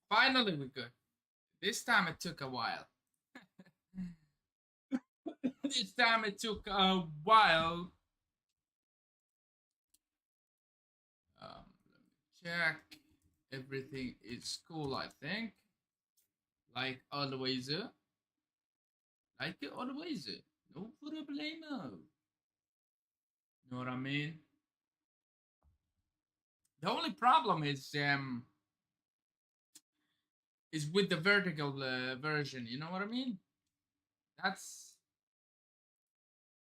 Finally, we could. This time it took a while. This time it took a while. Let me check. Everything is cool, I think. Like always. Like always. No problemo. Know what I mean? The only problem is with the vertical version. You know what I mean? That's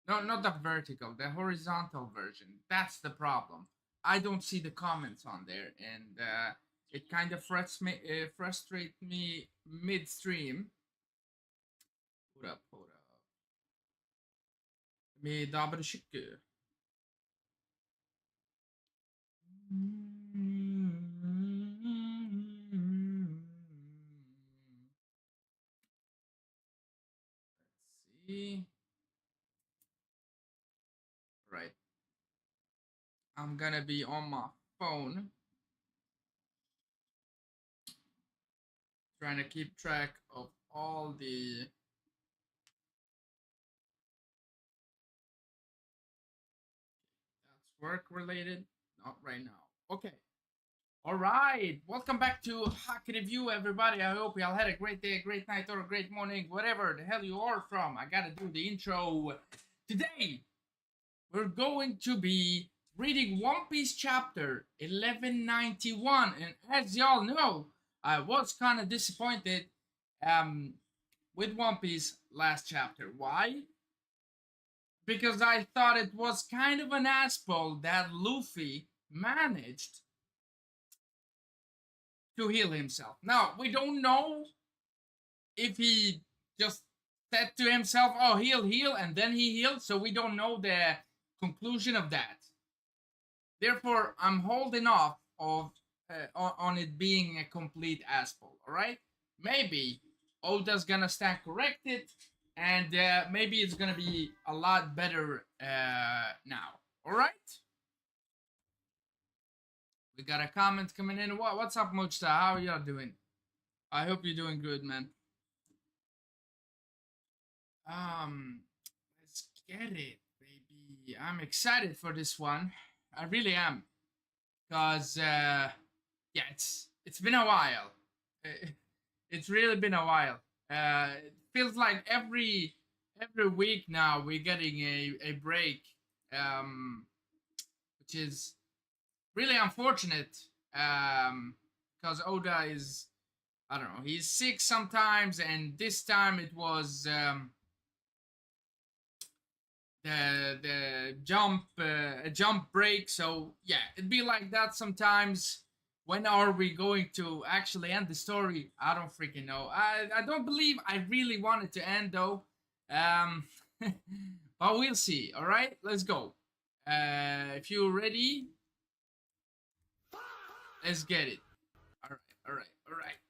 no, not the vertical, the horizontal version. That's the problem. I don't see the comments on there, and it kind of frustrate me midstream. Hold up, hold up. Me double check. Let's see. Right. I'm gonna be on my phone trying to keep track of all the that's work related. Not right now. Okay. All right. Welcome back to Hockey Review, everybody. I hope y'all had a great day, a great night, or a great morning, whatever the hell you are from. I gotta do the intro. Today, we're going to be reading One Piece chapter 1191. And as y'all know, I was kind of disappointed with One Piece last chapter. Why? Because I thought it was kind of an asshole that Luffy managed to heal himself. Now, we don't know if he just said to himself, oh, heal, heal, and then he healed, so we don't know the conclusion of that. Therefore, I'm holding off on it being a complete asshole, alright? Maybe Oda's gonna stand corrected, and maybe it's gonna be a lot better now, alright? We got a comment coming in. What's up, Mochta? How are y'all doing? I hope you're doing good, man. Let's get it, baby. I'm excited for this one. I really am, cause yeah, it's been a while. It's really been a while. It feels like every week now we're getting a break, which is really unfortunate. Because Oda is, I don't know, he's sick sometimes, and this time it was the jump break. So yeah, it'd be like that sometimes. When are we going to actually end the story? I don't freaking know. I don't believe I really want it to end though. Um, but we'll see. All right, let's go. If you're ready, let's get it. All right, all right, all right.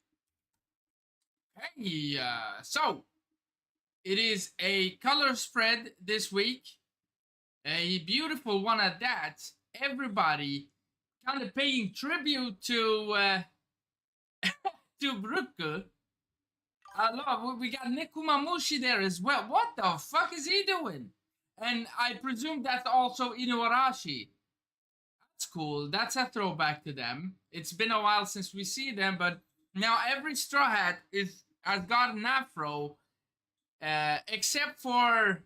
Hey, so it is a color spread this week. A beautiful one at that. Everybody kind of paying tribute to Bruku. I love. We got Nekumamushi there as well. What the fuck is he doing? And I presume that's also Inuarashi. That's cool. That's a throwback to them. It's been a while since we see them, but now every Straw Hat has got an afro, except for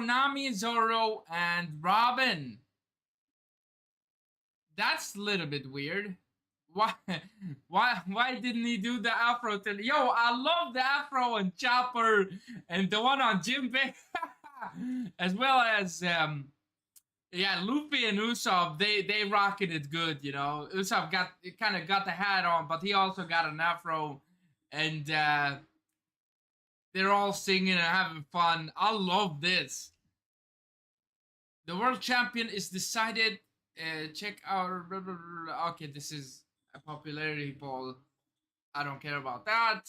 Nami, Zoro, and Robin. That's a little bit weird. Why why didn't he do the afro till yo, I love the afro and Chopper and the one on Jinbei as well as yeah, Luffy and Usopp, they rocking it good, you know. Usopp kind of got the hat on, but he also got an afro, and they're all singing and having fun. I love this. The world champion is decided. Check out. Okay, this is a popularity poll. I don't care about that.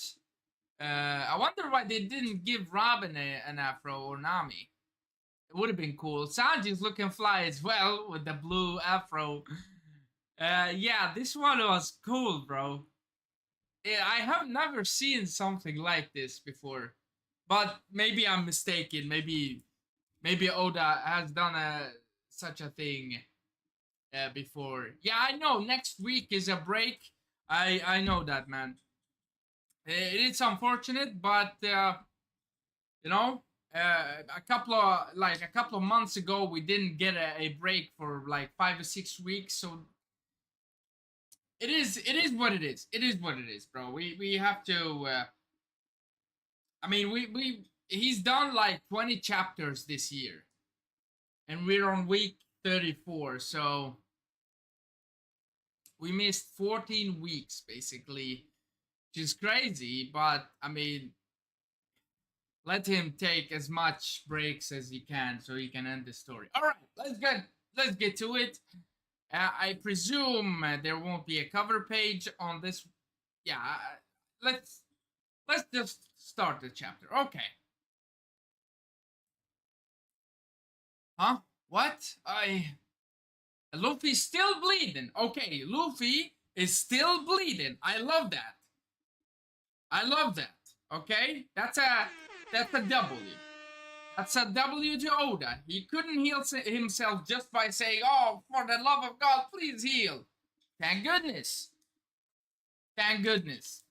I wonder why they didn't give Robin an afro or Nami. It would have been cool. Sanji's looking fly as well with the blue afro. Yeah, this one was cool, bro. Yeah, I have never seen something like this before, but maybe I'm mistaken. Maybe Oda has done such a thing before. Yeah, I know. Next week is a break. I know that, man. It's unfortunate, but you know, a couple of months ago, we didn't get a break for like 5 or 6 weeks. So it is what it is. It is what it is, bro. We have to. I mean, we he's done like 20 chapters this year, and we're on week 34. So we missed 14 weeks basically, which is crazy. But I mean, let him take as much breaks as he can so he can end the story. All right, let's get to it. I presume there won't be a cover page on this. Yeah, let's let's just start the chapter. Okay. Huh? What? Luffy's still bleeding. Okay, Luffy is still bleeding. I love that. I love that. Okay, that's a W. That's a W to Oda. He couldn't heal himself just by saying, "Oh, for the love of God, please heal." Thank goodness. Thank goodness.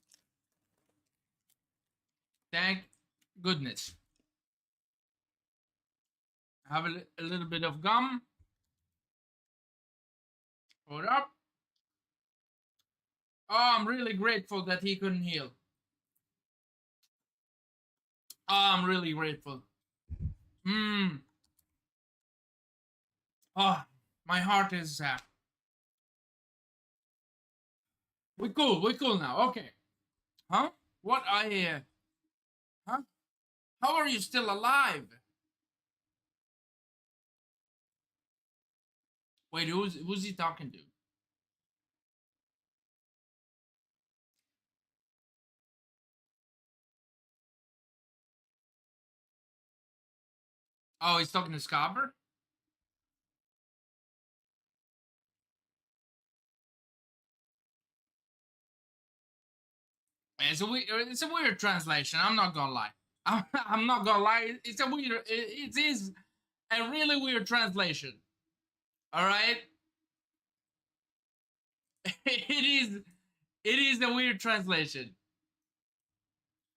Thank goodness. Have a little bit of gum. Hold up. Oh, I'm really grateful that he couldn't heal. Oh, I'm really grateful. Hmm. Oh, my heart is. We cool. We cool now. Okay. Huh? What I. Huh? How are you still alive? Wait, who's he talking to? Oh, he's talking to Scobber. It's a weird translation. I'm not gonna lie. I'm not gonna lie. It's a weird. It is a really weird translation. All right. It is. It is a weird translation.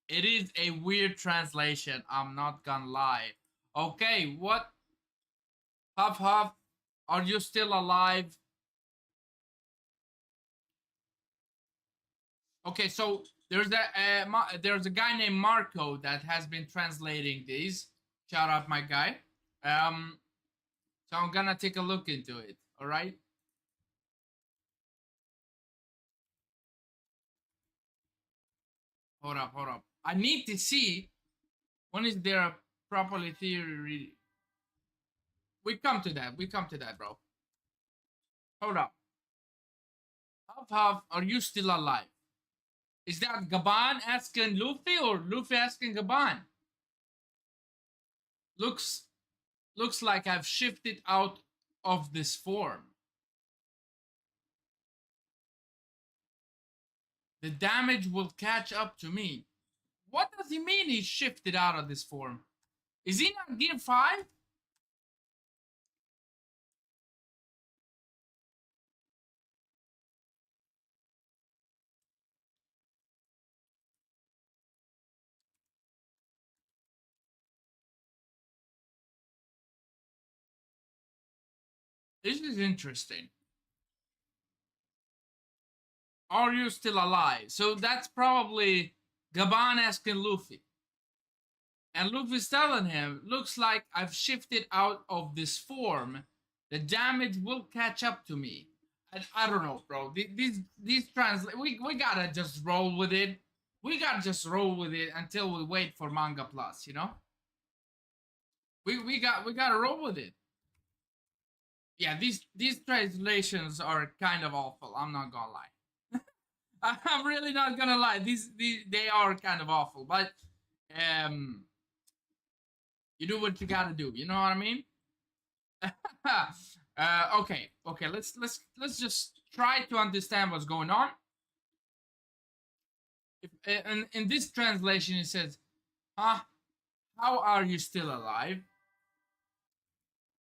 It is a weird translation. I'm not gonna lie. Okay, what? Huff Huff, are you still alive? Okay, so there's a guy named Marco that has been translating these. Shout out, my guy. Um, so I'm gonna take a look into it. All right. Hold up, hold up. I need to see when is there a properly theory. We come to that. We come to that, bro. Hold up. Huff Huff, are you still alive? Is that Gaban asking Luffy or Luffy asking Gaban? Looks looks like I've shifted out of this form. The damage will catch up to me. What does he mean he shifted out of this form? Is he not Gear 5? This is interesting. Are you still alive? So that's probably Gaban asking Luffy. And Luffy's telling him, looks like I've shifted out of this form. The damage will catch up to me. I don't know, bro. These translate. We gotta just roll with it. We gotta just roll with it until we wait for Manga Plus. You know. We gotta roll with it. Yeah, these translations are kind of awful. I'm not gonna lie. I'm really not gonna lie. These they are kind of awful, but um, you do what you gotta do. You know what I mean? Okay. Let's just try to understand what's going on. And in this translation, it says, huh? How are you still alive?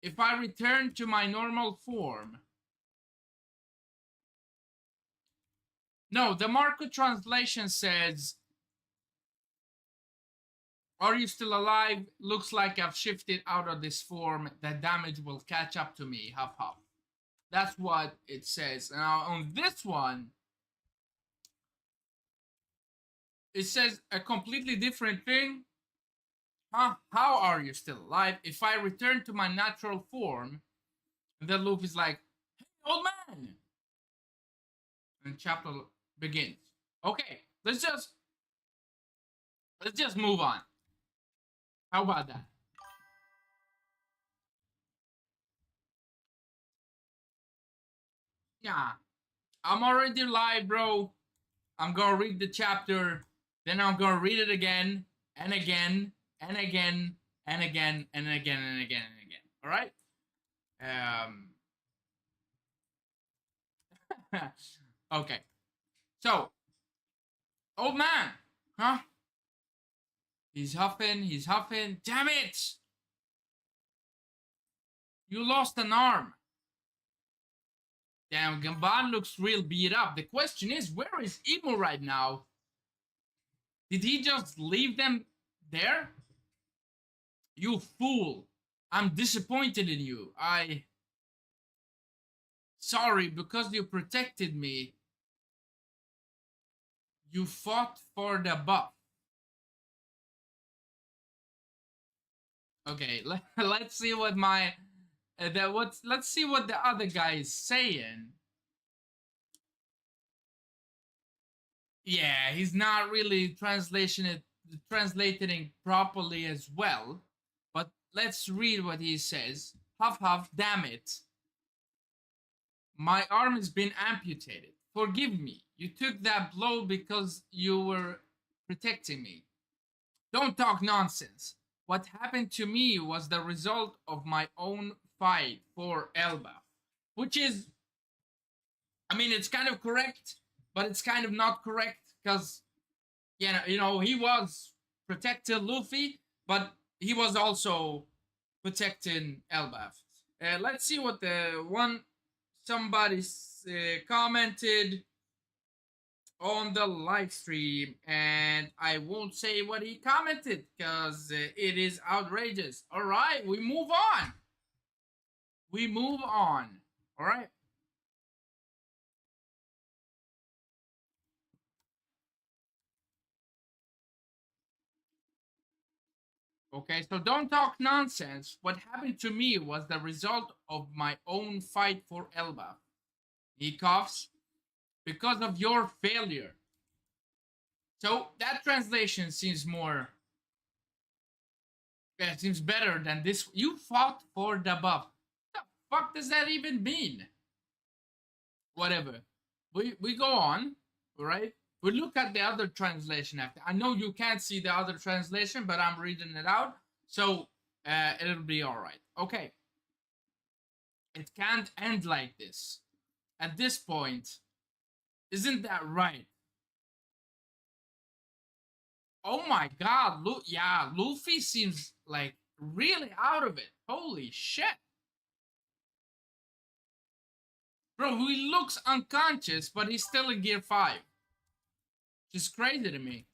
If I return to my normal form. No, the Marco translation says, are you still alive? Looks like I've shifted out of this form. The damage will catch up to me. Huff huff. That's what it says. Now on this one, it says a completely different thing. Huh? How are you still alive? If I return to my natural form, the loop is like, hey, old man. And chapter begins. Okay, let's just move on. How about that? Yeah, I'm already live, bro. I'm gonna read the chapter, then I'm gonna read it again and again and again and again and again and again and again. All right. Okay. So, old man, huh? He's huffing. He's huffing. Damn it! You lost an arm. Damn, Gamban looks real beat up. The question is, where is Emo right now? Did he just leave them there? You fool! I'm disappointed in you. Sorry, because you protected me. You fought for the buff. Okay, let's see what my let's see what the other guy is saying. Yeah, he's not really translating properly as well. But let's read what he says. Huff huff, damn it. My arm has been amputated. Forgive me. You took that blow because you were protecting me. Don't talk nonsense. What happened to me was the result of my own fight for Elba. Which is, I mean, it's kind of correct, but it's kind of not correct because, he was protecting Luffy, but he was also protecting Elbaf. Let's see what the somebody commented on the live stream, and I won't say what he commented because it is outrageous. All right, we move on. We move on. All right. Okay, so don't talk nonsense. What happened to me was the result of my own fight for Elba. He coughs because of your failure. So that translation seems seems better than this. You fought for the buff. What the fuck does that even mean? Whatever. We go on, right? We look at the other translation after. I know you can't see the other translation, but I'm reading it out, so it'll be all right. Okay. It can't end like this. At this point, isn't that right? Oh my god, yeah, Luffy seems like really out of it. Holy shit. Bro, he looks unconscious, but he's still in Gear 5. Which is crazy to me.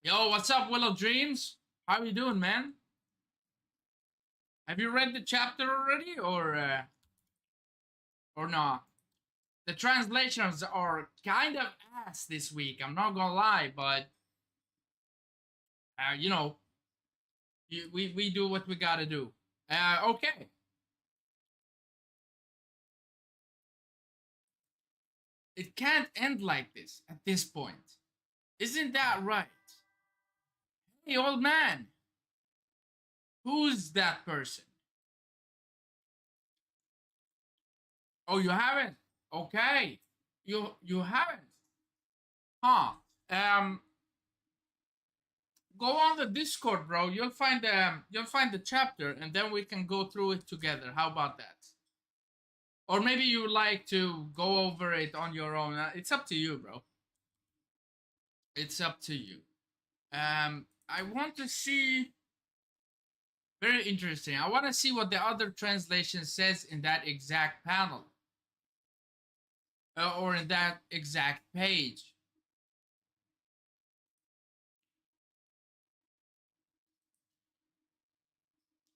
Yo, what's up, Willow Dreams? How you doing, man? Have you read the chapter already, or not? The translations are kind of ass this week. I'm not gonna lie, but we do what we gotta do. Okay. It can't end like this at this point. Isn't that right? Hey, old man. Who's that person? Oh, you haven't? Okay. You haven't? Huh. Go on the Discord, bro. You'll find the chapter and then we can go through it together. How about that? Or maybe you would like to go over it on your own. It's up to you, bro. It's up to you. I want to see. Very interesting. I want to see what the other translation says in that exact panel, or in that exact page.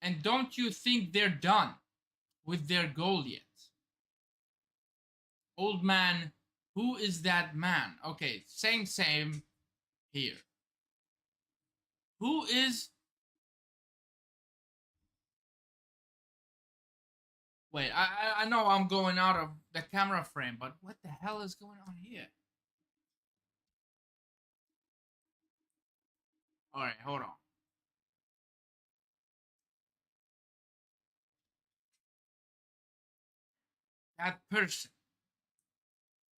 And don't you think they're done with their goal yet? Old man, who is that man? Okay, same here. Who is... Wait, I know I'm going out of the camera frame, but what the hell is going on here? Alright, hold on. That person.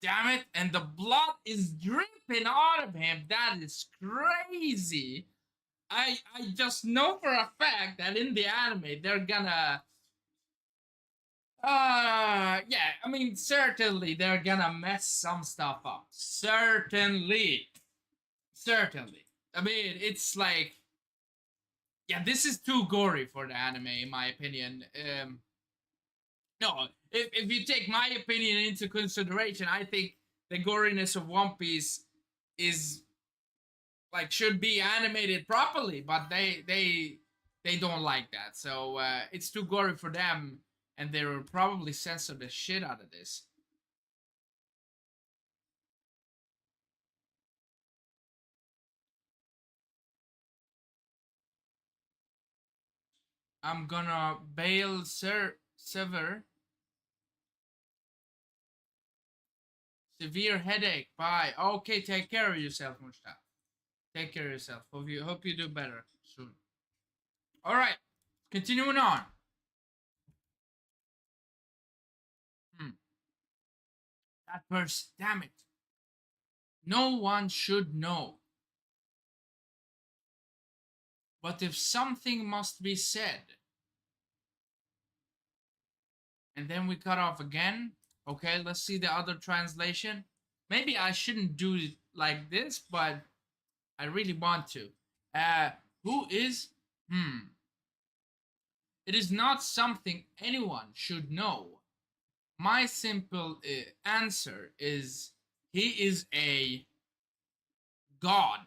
Damn it, and the blood is dripping out of him. That is crazy. I just know for a fact that in the anime they're gonna yeah, I mean certainly they're gonna mess some stuff up. Certainly. Certainly. I mean it's like, yeah, this is too gory for the anime in my opinion. No, if you take my opinion into consideration, I think the goriness of One Piece is like should be animated properly, but they don't like that. So it's too gory for them, and they will probably censor the shit out of this. I'm gonna bail sever severe headache. Bye. Okay, take care of yourself, Mustafa. Take care of yourself. Hope you do better soon. All right, continuing on. Hmm. That person, damn it. No one should know. But if something must be said, and then we cut off again. Okay, let's see the other translation. Maybe I shouldn't do it like this, but I really want to. Uh, who is? It is not something anyone should know. My simple answer is he is a god,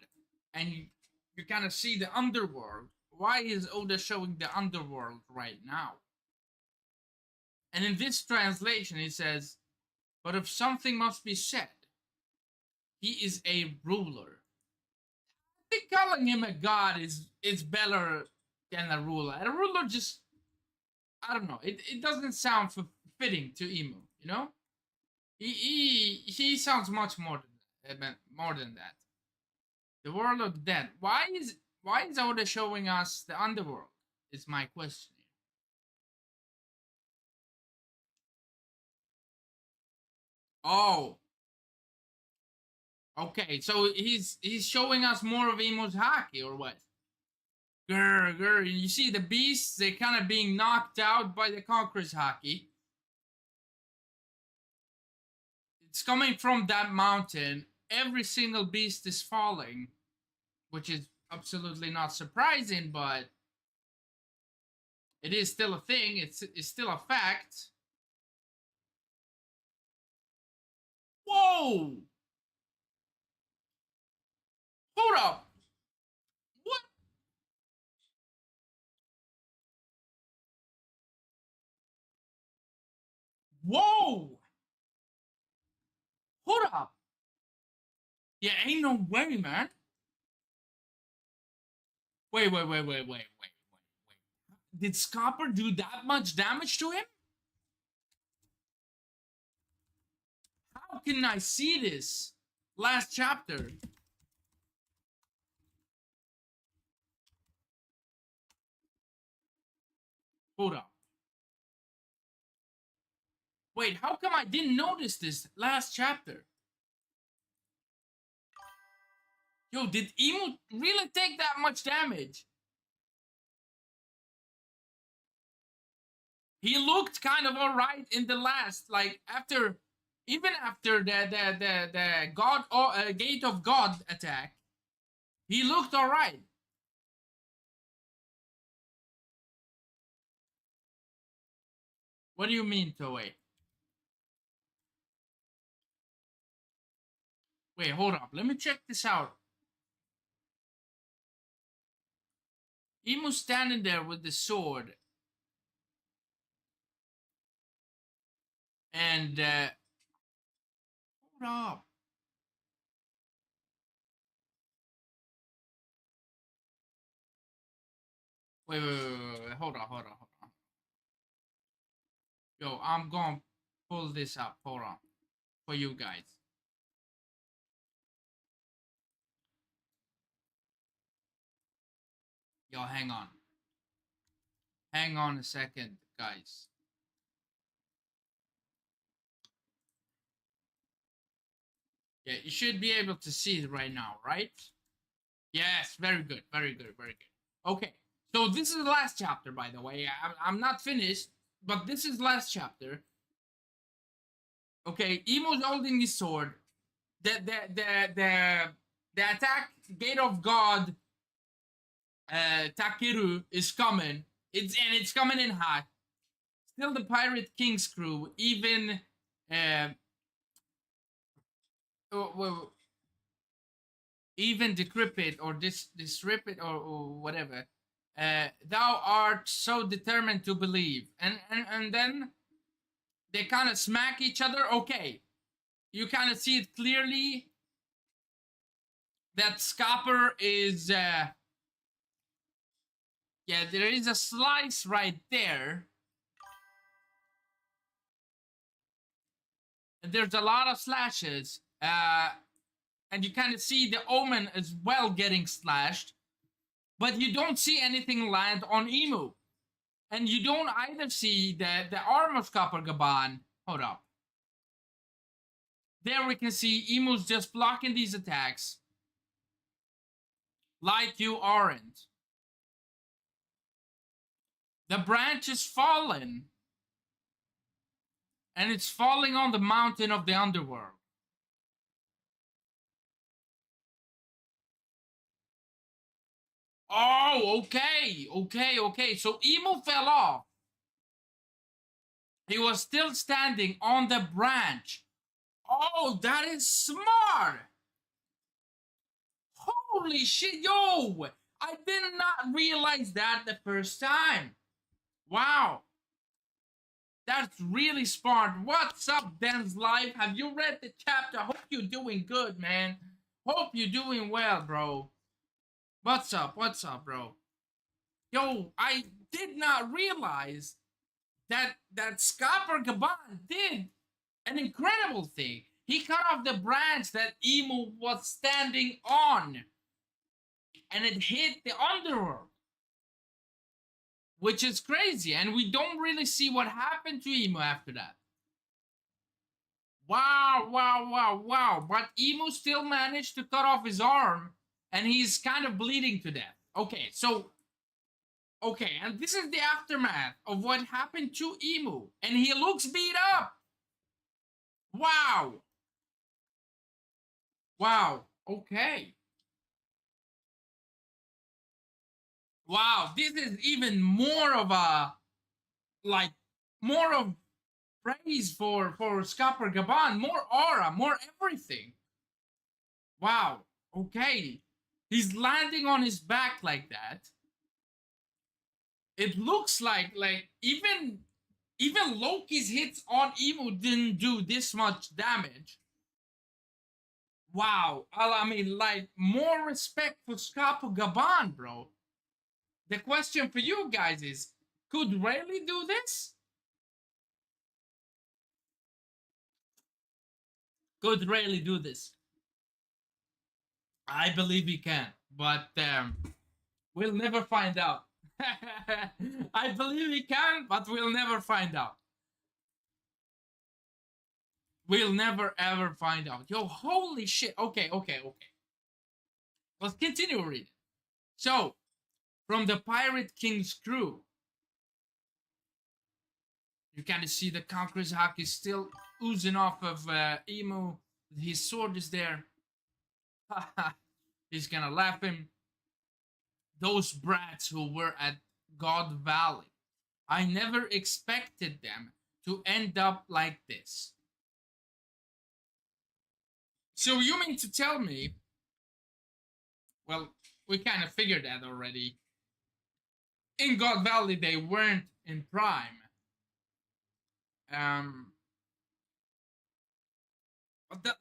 and you kind of see the underworld. Why is Oda showing the underworld right now? And in this translation, he says, "But if something must be said, he is a ruler." I think calling him a god is better than a ruler. A ruler just, I don't know. It doesn't sound fitting to Emu. You know, he sounds much more than that. The world of dead. Why is Oda showing us the underworld? Is my question. Oh, okay. So he's showing us more of Emu's haki or what? Grr, grr. You see the beasts, they kind of being knocked out by the Conqueror's haki. It's coming from that mountain. Every single beast is falling, which is absolutely not surprising, but it is still a thing. It's still a fact. Whoa! Hold up! What? Whoa! Hold up! Yeah, ain't no way, man. Wait. Did Scopper do that much damage to him? How can I see this? Last chapter. Hold up. Wait, how come I didn't notice this last chapter? Yo, did Emu really take that much damage? He looked kind of all right in the last, like after, even after the God Gate of God attack, he looked all right. What do you mean, Toei? Wait, hold up. Let me check this out. Emu standing there with the sword, and hold up. Wait. Hold on. Yo, I'm gonna pull this up. Hold on, for you guys. Yo, hang on. Hang on a second, guys. Yeah, you should be able to see it right now, right? Yes, very good, very good, very good. Okay, so this is the last chapter, by the way. I'm not finished, but this is last chapter. Okay, Emo's holding his sword. The attack Gate of God Takeru is coming. It's coming in hot. Still the Pirate King's crew, even uh, well, even decrepit or disrepit or whatever. Thou art so determined to believe, and then they kind of smack each other. Okay, you kind of see it clearly that Scopper is yeah, there is a slice right there. And there's a lot of slashes. And you kind of see the Omen as well getting slashed. But you don't see anything land on Emu. And you don't either see the arm of Copper Gaban. Hold up. There we can see Emu's just blocking these attacks. Like you aren't. The branch is fallen. And it's falling on the mountain of the underworld. Oh, okay. So Emu fell off. He was still standing on the branch. Oh, that is smart. Holy shit, yo. I did not realize that the first time. Wow. That's really smart. What's up, Dan's Life? Have you read the chapter? Hope you're doing good, man. Hope you're doing well, bro. What's up, bro? Yo, I did not realize that Scopper Gaban did an incredible thing. He cut off the branch that Emu was standing on, and it hit the underworld, which is crazy. And we don't really see what happened to Emu after that. Wow. But Emu still managed to cut off his arm, and he's kind of bleeding to death. Okay, and this is the aftermath of what happened to Emu, and he looks beat up. Wow. Okay. Wow, this is even more of a, like, more of praise for Scopper Gaban, more aura, more everything. Wow. Okay. He's landing on his back like that. It looks like even Loki's hits on Emu didn't do this much damage. Wow. I mean, like, more respect for Scopper Gaban, bro. The question for you guys is, could Rayleigh do this? Could Rayleigh do this? I believe he can, but we'll never find out. I believe he can, but we'll never find out. We'll never ever find out. Yo, holy shit. Okay. Let's continue reading. So, from the Pirate King's crew, You kind of see the Conqueror's Hawk is still oozing off of Emu. His sword is there. He's gonna laugh him. Those brats who were at God Valley. I never expected them to end up like this. So you mean to tell me, well, we kind of figured that already. In God Valley, they weren't in Prime.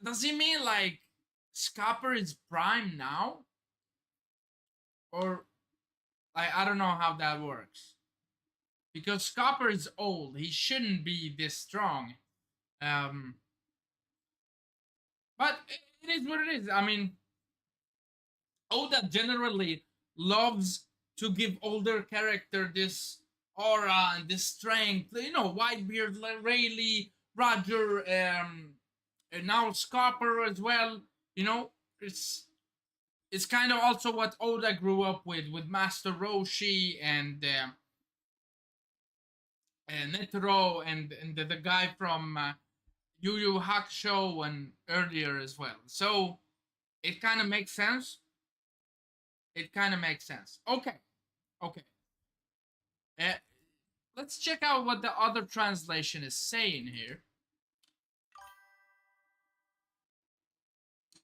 Does he mean like Scopper is Prime now? Or I don't know how that works. Because Scopper is old. He shouldn't be this strong. But it is what it is. I mean, Oda generally loves to give older character this aura and this strength. You know, Whitebeard, Rayleigh, Roger, and now Scopper as well. You know, it's kind of also what Oda grew up with Master Roshi and Netero and the guy from Yu Yu Hakusho and earlier as well. So it kind of makes sense. It kind of makes sense. Okay. Let's check out what the other translation is saying here.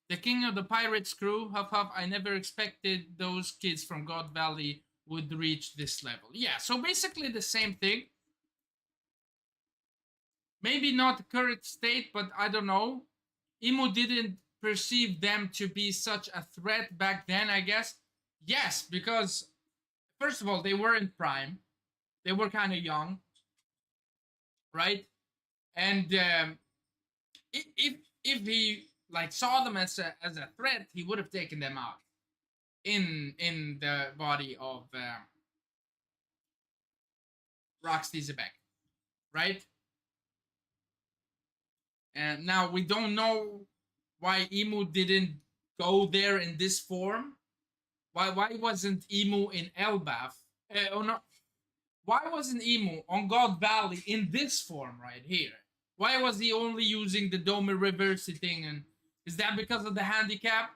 The king of the pirates crew, huff huff, I never expected those kids from God Valley would reach this level. Yeah, so basically the same thing. Maybe not the current state, but I don't know. Emu didn't perceive them to be such a threat back then, I guess. Yes, because first of all, they weren't Prime. They were kind of young, right? And if he like saw them as a threat, he would have taken them out in the body of Roxy Zebek, right? And now we don't know why Emu didn't go there in this form. Why wasn't Emu in Elbaf? Oh no. Why wasn't Emu on God Valley in this form right here? Why was he only using the Dome Reverse thing? And is that because of the handicap?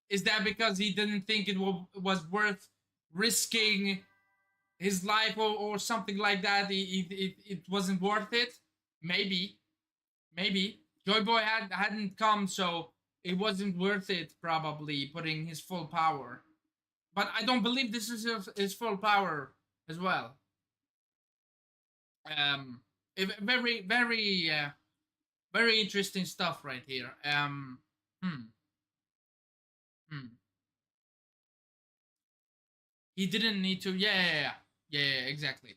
Is that because he didn't think it was worth risking his life or something like that? It wasn't worth it? Maybe. Joy Boy hadn't come, so it wasn't worth it, probably, putting his full power. But I don't believe this is his full power as well. Very, very, very interesting stuff right here. He didn't need to. Yeah, exactly.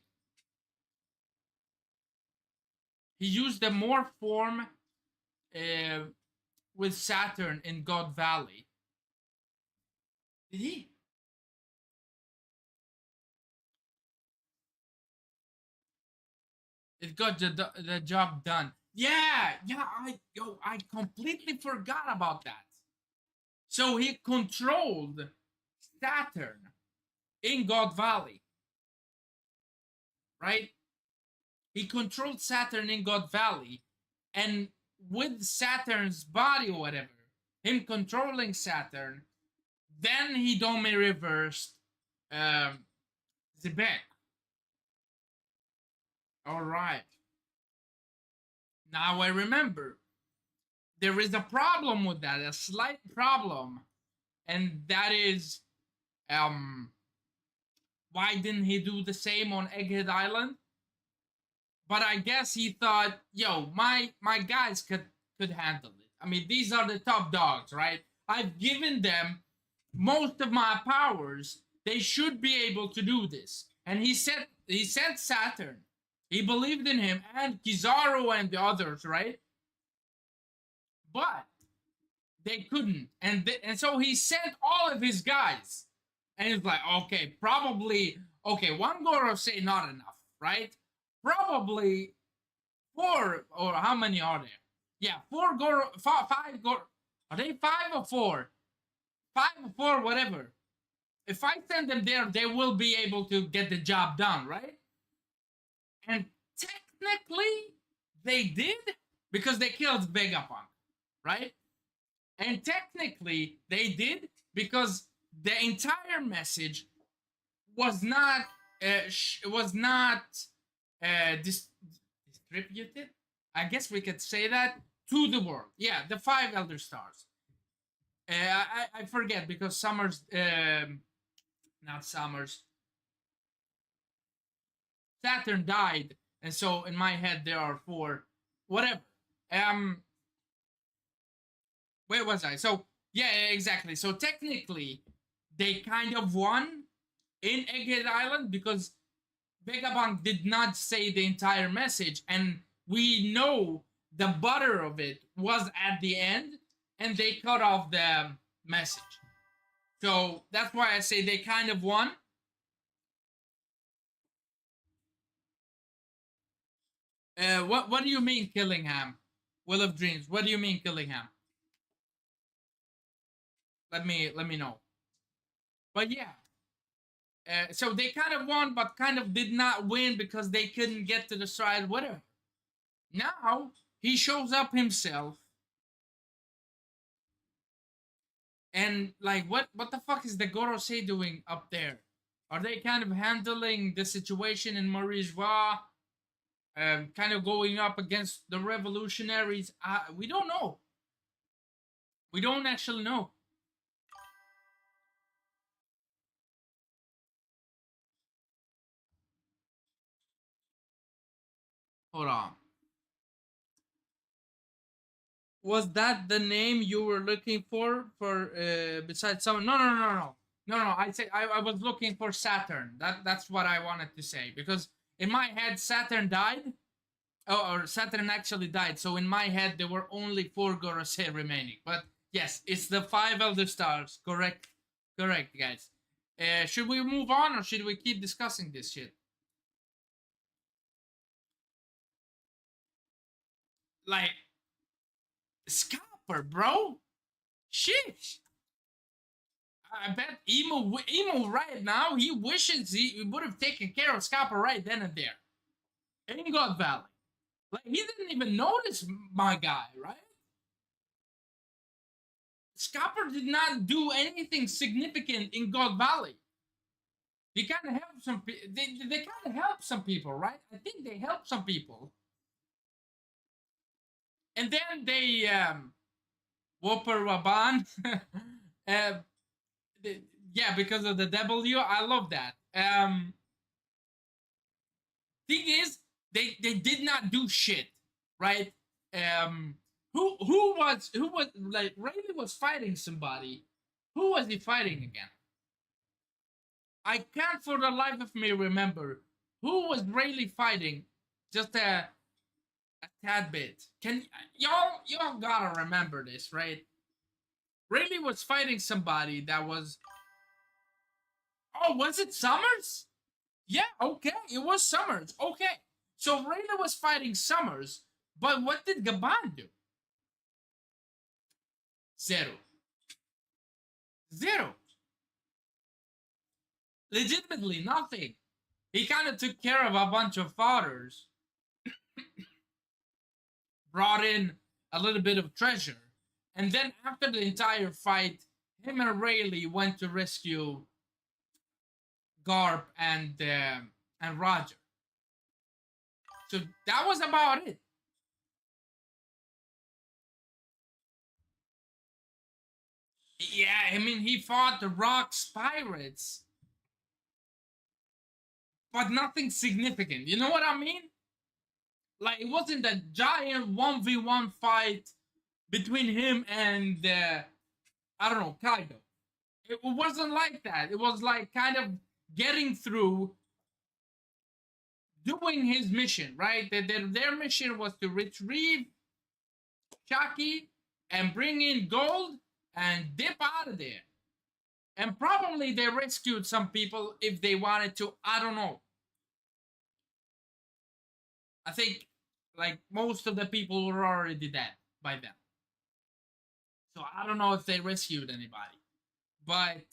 He used the morph form with Saturn in God Valley. Did he? It got the job done. Yeah. I completely forgot about that. So he controlled Saturn in God Valley, right? He controlled Saturn in God Valley, and with Saturn's body or whatever, him controlling Saturn, then he Dome reversed Zebek. All right. Now I remember. There is a problem with that, a slight problem, and that is, why didn't he do the same on Egghead Island? But I guess he thought, yo, my guys could handle it. I mean, these are the top dogs, right? I've given them most of my powers. They should be able to do this. And he sent Saturn. He believed in him and Kizaru and the others, right? But they couldn't. And so he sent all of his guys. And he's like, okay, probably, okay, one Gorosei not enough, right? Probably 4, or how many are there? Yeah, 4 Goro, 5 Goro. Are they 5 or 4? 5 or 4, whatever. If I send them there, they will be able to get the job done, right? And technically they did because they killed Vegapunk, right? And technically they did because the entire message was not distributed. I guess we could say that to the world. Yeah, the five Elder Stars. I forget because Summers, not Summers, Saturn died, and so in my head there are four. Whatever. Where was I? So yeah, exactly. So technically, they kind of won in Egghead Island because Vegapunk did not say the entire message, and we know the butter of it was at the end, and they cut off the message. So that's why I say they kind of won. What do you mean Killingham? Will of Dreams. What do you mean Killingham? Let me know. But yeah, so they kind of won, but kind of did not win because they couldn't get to the side. Whatever. Now he shows up himself, and like, what the fuck is the Gorosei doing up there? Are they kind of handling the situation in Marie-Joie? Kind of going up against the revolutionaries? We don't know. We don't actually know. Hold on. Was that the name you were looking for besides someone? No. I was looking for Saturn. That's what I wanted to say because in my head Saturn died. Oh, or Saturn actually died. So in my head there were only four Gorosei remaining. But yes, it's the five Elder Stars. Correct, guys. Should we move on or should we keep discussing this shit? Like Scalper, bro. Shit. I bet emo right now, he wishes he would have taken care of Scalper right then and there. In God Valley. Like, he didn't even notice my guy, right? Scalper did not do anything significant in God Valley. They kind of help some people. They kind of help some people, right? I think they help some people. And then they, Whopper Waban. uh, yeah, because of the W. I love that. Thing is, they did not do shit, right? Who was like Rayleigh was fighting somebody. Who was he fighting again? I can't for the life of me remember who was Rayleigh fighting. Just a tad bit. Can y'all gotta remember this, right? Rayleigh was fighting somebody that was. Oh, was it Summers? Yeah, okay, it was Summers. Okay, so Rayleigh was fighting Summers, but what did GABABN do? Zero. Zero. Legitimately nothing. He kind of took care of a bunch of fodders, brought in a little bit of treasure, and then after the entire fight, him and Rayleigh went to rescue Garp and Roger. So that was about it. Yeah, I mean he fought the Rocks pirates, but nothing significant. You know what I mean? Like it wasn't a giant 1v1 fight between him and I don't know, Kaido. It wasn't like that. It was like kind of getting through doing his mission, right? Their mission was to retrieve Shaki and bring in gold and dip out of there. And probably they rescued some people if they wanted to. I don't know. I think like most of the people were already dead by then. So I don't know if they rescued anybody. But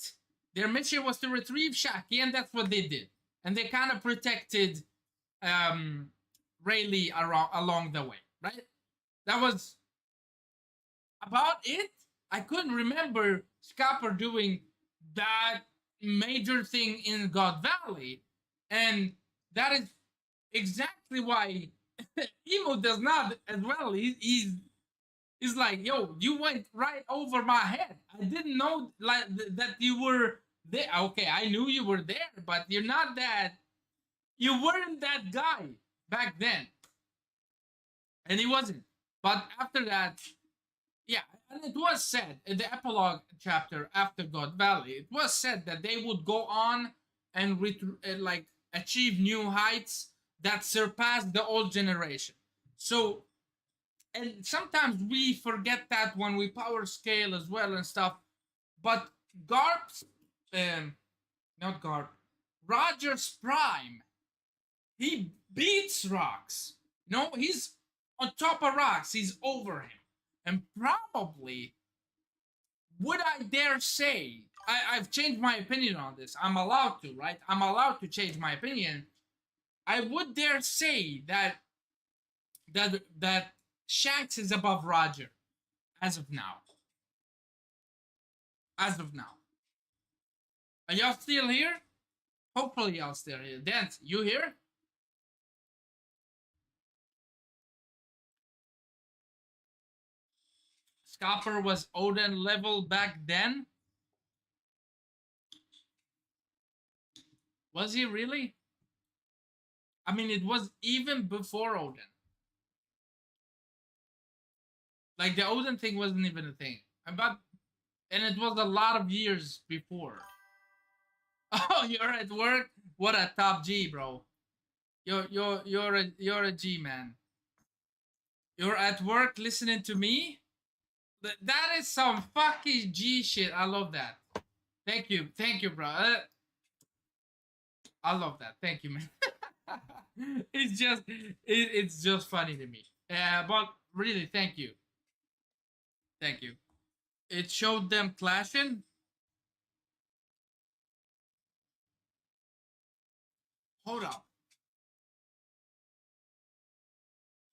their mission was to retrieve Shaki, and that's what they did. And they kind of protected um, Rayleigh along the way, right? That was about it. I couldn't remember Scapper doing that major thing in God Valley, and that is exactly why Emo does not as well. He's like, yo, you went right over my head. I didn't know like that you were there. Okay, I knew you were there, but you're not that. You weren't that guy back then, and he wasn't. But after that, yeah, and it was said in the epilogue chapter after God Valley, it was said that they would go on and like achieve new heights that surpass the old generation. So, and sometimes we forget that when we power scale as well and stuff. But Garp's, um, not Garp, Roger's prime, he beats Rocks. No, he's on top of Rocks. He's over him, and probably would I dare say, I've changed my opinion on this. I'm allowed to, right? I'm allowed to change my opinion. I would dare say that Shanks is above Roger as of now. As of now. Are y'all still here? Hopefully y'all still here. Dance, you here? Scalper was Odin level back then? Was he really? I mean, it was even before Odin. Like, the Odin thing wasn't even a thing. And it was a lot of years before. Oh, you're at work? What a top G, bro. You're a G, man. You're at work listening to me? That is some fucking G shit. I love that. Thank you, bro. I love that. Thank you, man. It's just funny to me. But really, thank you. It showed them clashing. Hold up.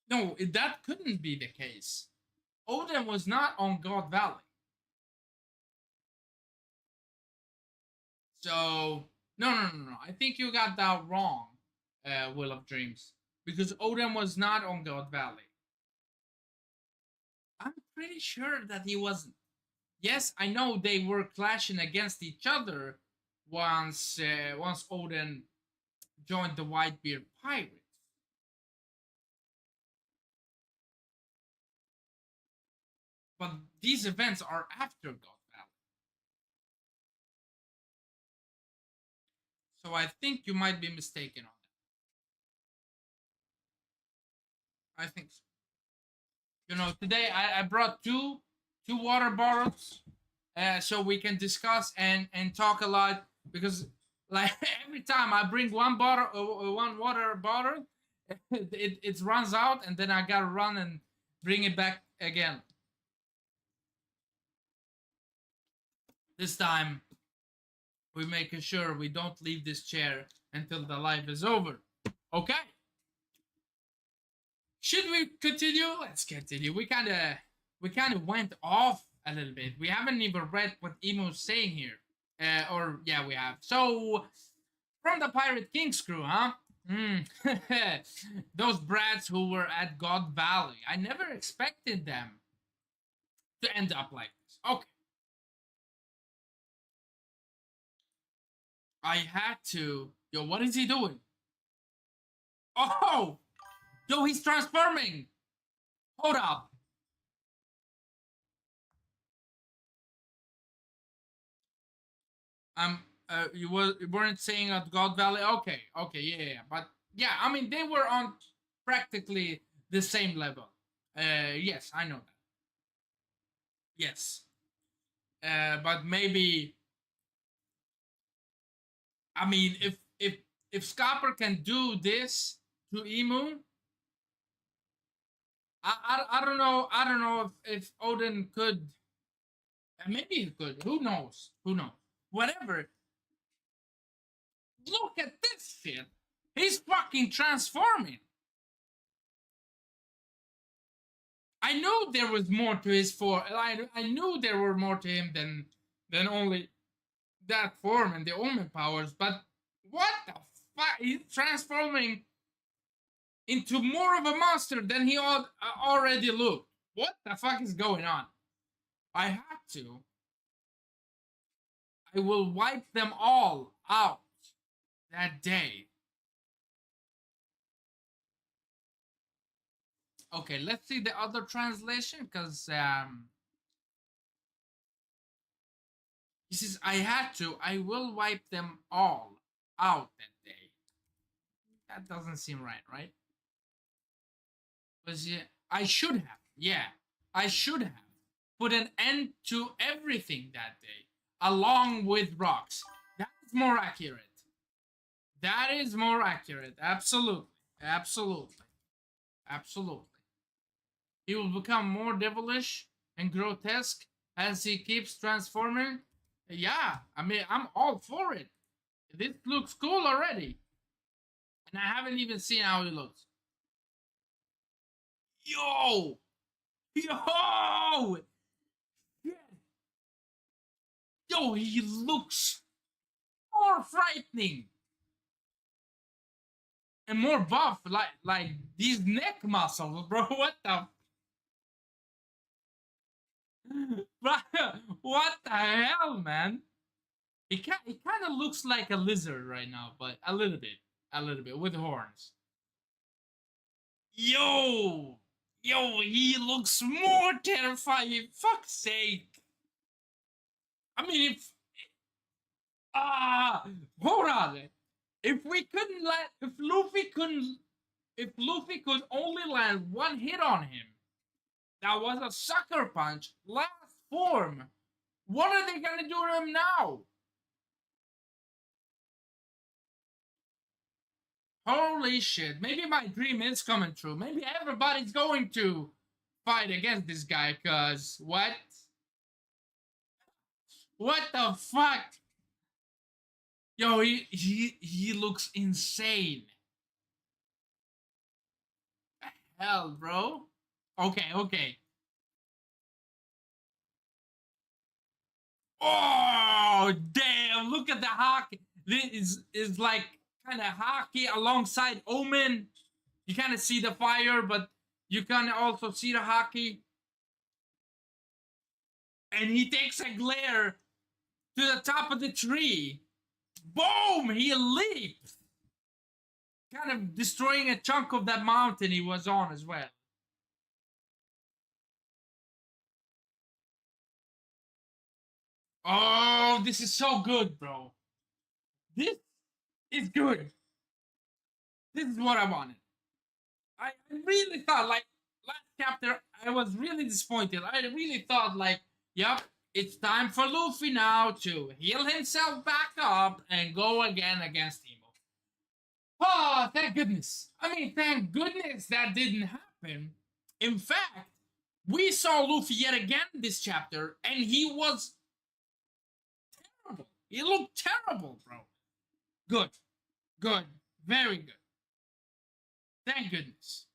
No, that couldn't be the case. Odin was not on God Valley. So no. I think you got that wrong, Will of Dreams, because Odin was not on God Valley. I'm pretty sure that he wasn't. Yes, I know they were clashing against each other once Odin joined the Whitebeard Pirates. But these events are after God Valley. So I think you might be mistaken on that. I think so. You know, today I brought two water bottles, so we can discuss and talk a lot, because like every time I bring one water bottle, it runs out, and then I gotta run and bring it back again. This time we making sure we don't leave this chair until the live is over. Okay. Should we continue? Let's continue. We kind of went off a little bit. We haven't even read what Emo's saying here. Or yeah, we have. So from the Pirate King's crew, huh? Those brats who were at God Valley. I never expected them to end up like this. Okay. I had to. Yo, what is he doing? Oh! Yo, he's transforming! Hold up. You weren't saying at God Valley? Okay, yeah. But yeah, I mean, they were on practically the same level. Yes, I know that. Yes. But maybe, I mean, if Scopper can do this to Emu, I don't know. I don't know if Odin could. Maybe he could. Who knows? Who knows? Whatever. Look at this shit. He's fucking transforming. I knew there was more to his form. I knew there were more to him than only that form and the omen powers. But what the fuck? He's transforming into more of a monster than he already looked. What the fuck is going on? I had to. I will wipe them all out that day. Okay, let's see the other translation, because he says, I had to. I will wipe them all out that day. That doesn't seem right, right? Was it? I should have. Yeah, I should have put an end to everything that day, along with rocks. That's more accurate. That is more accurate. Absolutely. Absolutely. Absolutely. He will become more devilish and grotesque as he keeps transforming. Yeah, I mean, I'm all for it. This looks cool already. And I haven't even seen how he looks. Yo! Yo! Yo, he looks more frightening and more buff, like these neck muscles, bro. What the, bro? What the hell, man? He kind of looks like a lizard right now, but a little bit with horns. Yo, yo, he looks more terrifying. Fuck's sake! I mean, hold on. If we couldn't let, if Luffy could only land one hit on him, that was a sucker punch, last form. What are they gonna do to him now? Holy shit! Maybe my dream is coming true. Maybe everybody's going to fight against this guy. Cause what? What the fuck? Yo, he looks insane. Hell, bro. Okay, okay. Oh, damn. Look at the hockey. This is like kind of hockey alongside Omen. You kind of see the fire, but you kind of also see the hockey. And he takes a glare to the top of the tree. Boom! He leaps. Kind of destroying a chunk of that mountain he was on as well. Oh, this is so good, bro. This is good. This is what I wanted. I really thought, like, last chapter, I was really disappointed. I really thought, like, yep, it's time for Luffy now to heal himself back up and go again against Emo. Oh, thank goodness. I mean, thank goodness that didn't happen. In fact, we saw Luffy yet again this chapter, and he was terrible. He looked terrible, bro. Good. Good. Very good. Thank goodness.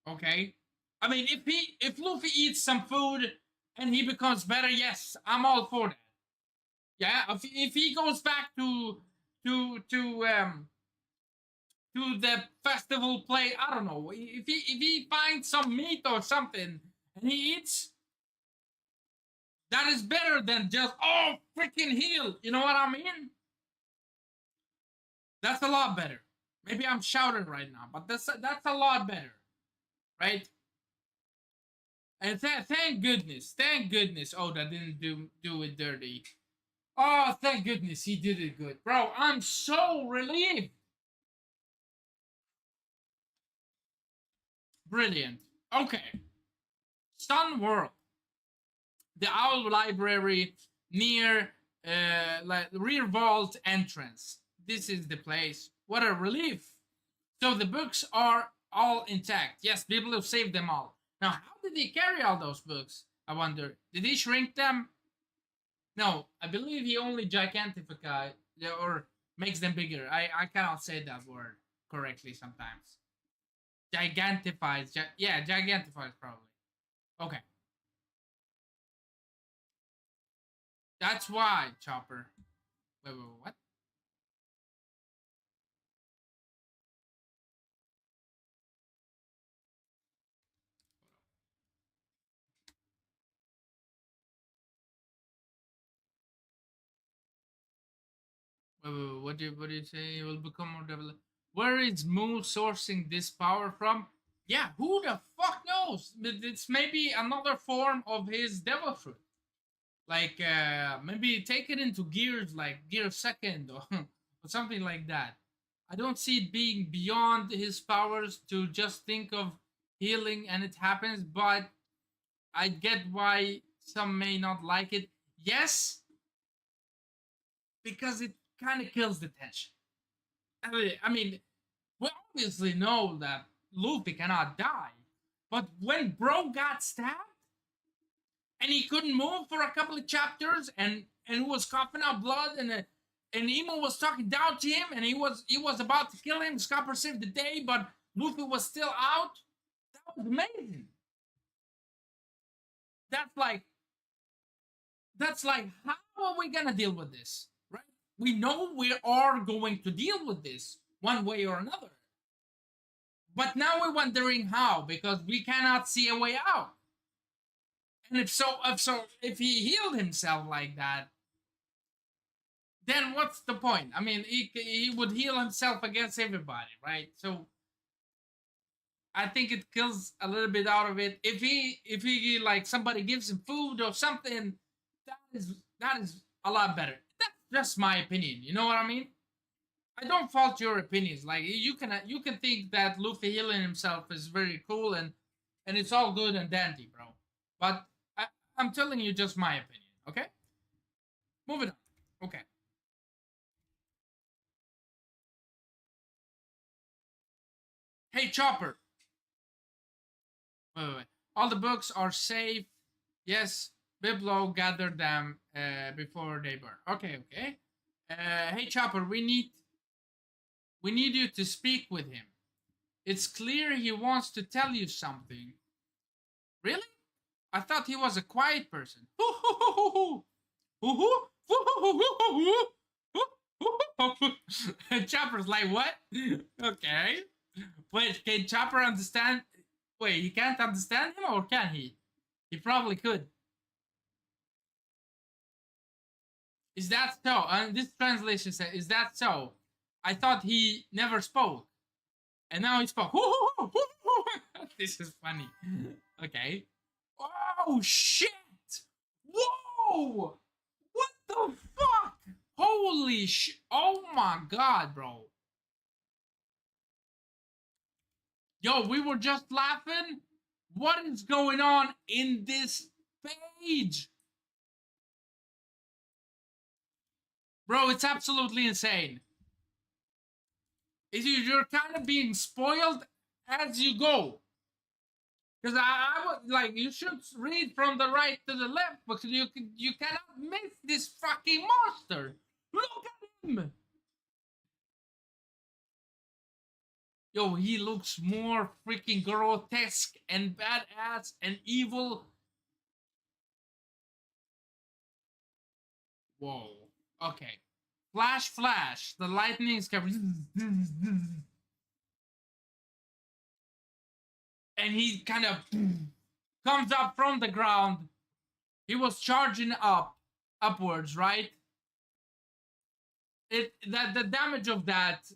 Okay? I mean, if Luffy eats some food and he becomes better, yes, I'm all for that. Yeah, if he goes back to to the festival play, I don't know. If he finds some meat or something and he eats, that is better than just freaking heal. You know what I mean? That's a lot better. Maybe I'm shouting right now, but that's a lot better, right? And thank goodness, Oda didn't do it dirty. Oh, thank goodness he did it good, bro. I'm so relieved. Brilliant. Okay, Sun World, the Owl Library near like rear vault entrance. This is the place. What a relief. So the books are all intact. Yes, people have saved them all. Now, how did he carry all those books? I wonder. Did he shrink them? No, I believe he only gigantifies or makes them bigger. I cannot say that word correctly sometimes. Gigantifies. Yeah, gigantifies probably. Okay. That's why, Chopper. Wait, what? What do you say? It will become more developed. Where is Moo sourcing this power from? Yeah, who the fuck knows? It's maybe another form of his devil fruit. Like maybe take it into gears, like gear second or something like that. I don't see it being beyond his powers to just think of healing and it happens, but I get why some may not like it. Yes, because it kind of kills the tension. I mean, we obviously know that Luffy cannot die, but when bro got stabbed and he couldn't move for a couple of chapters and he was coughing out blood and Emo was talking down to him and he was about to kill him. Scopper saved the day, but Luffy was still out. That was amazing. That's like that's like how are we gonna deal with this, right? We know we are going to deal with this one way or another, but now we're wondering how because we cannot see a way out. And if he healed himself like that, then what's the point? I mean, he would heal himself against everybody, right? So I think it kills a little bit out of it. If he like somebody gives him food or something, that is a lot better. That's just my opinion. You know what I mean? I don't fault your opinions. Like you can think that Luffy healing himself is very cool and it's all good and dandy, bro. But I, I'm telling you just my opinion. Okay, moving on. Okay. Hey Chopper. Wait. All the books are safe. Yes, Biblo gathered them before they burn. Okay. Hey Chopper, we need you to speak with him. It's clear he wants to tell you something. Really? I thought he was a quiet person. Chopper's like, what? Okay. Wait, can Chopper understand? Wait, he can't understand him, or can he? He probably could. Is that so? And this translation says, "Is that so?" I thought he never spoke, and now he spoke. This is funny. Okay. Oh shit! Whoa! What the fuck? Holy sh! Oh my god, bro! Yo, we were just laughing. What is going on in this page? Bro, it's absolutely insane. You're kind of being spoiled as you go. Because I was like, you should read from the right to the left because you cannot miss this fucking monster. Look at him. Yo, he looks more freaking grotesque and badass and evil. Whoa. Okay. Flash. The lightning is coming. And he kind of comes up from the ground. He was charging upwards, right? That the damage of that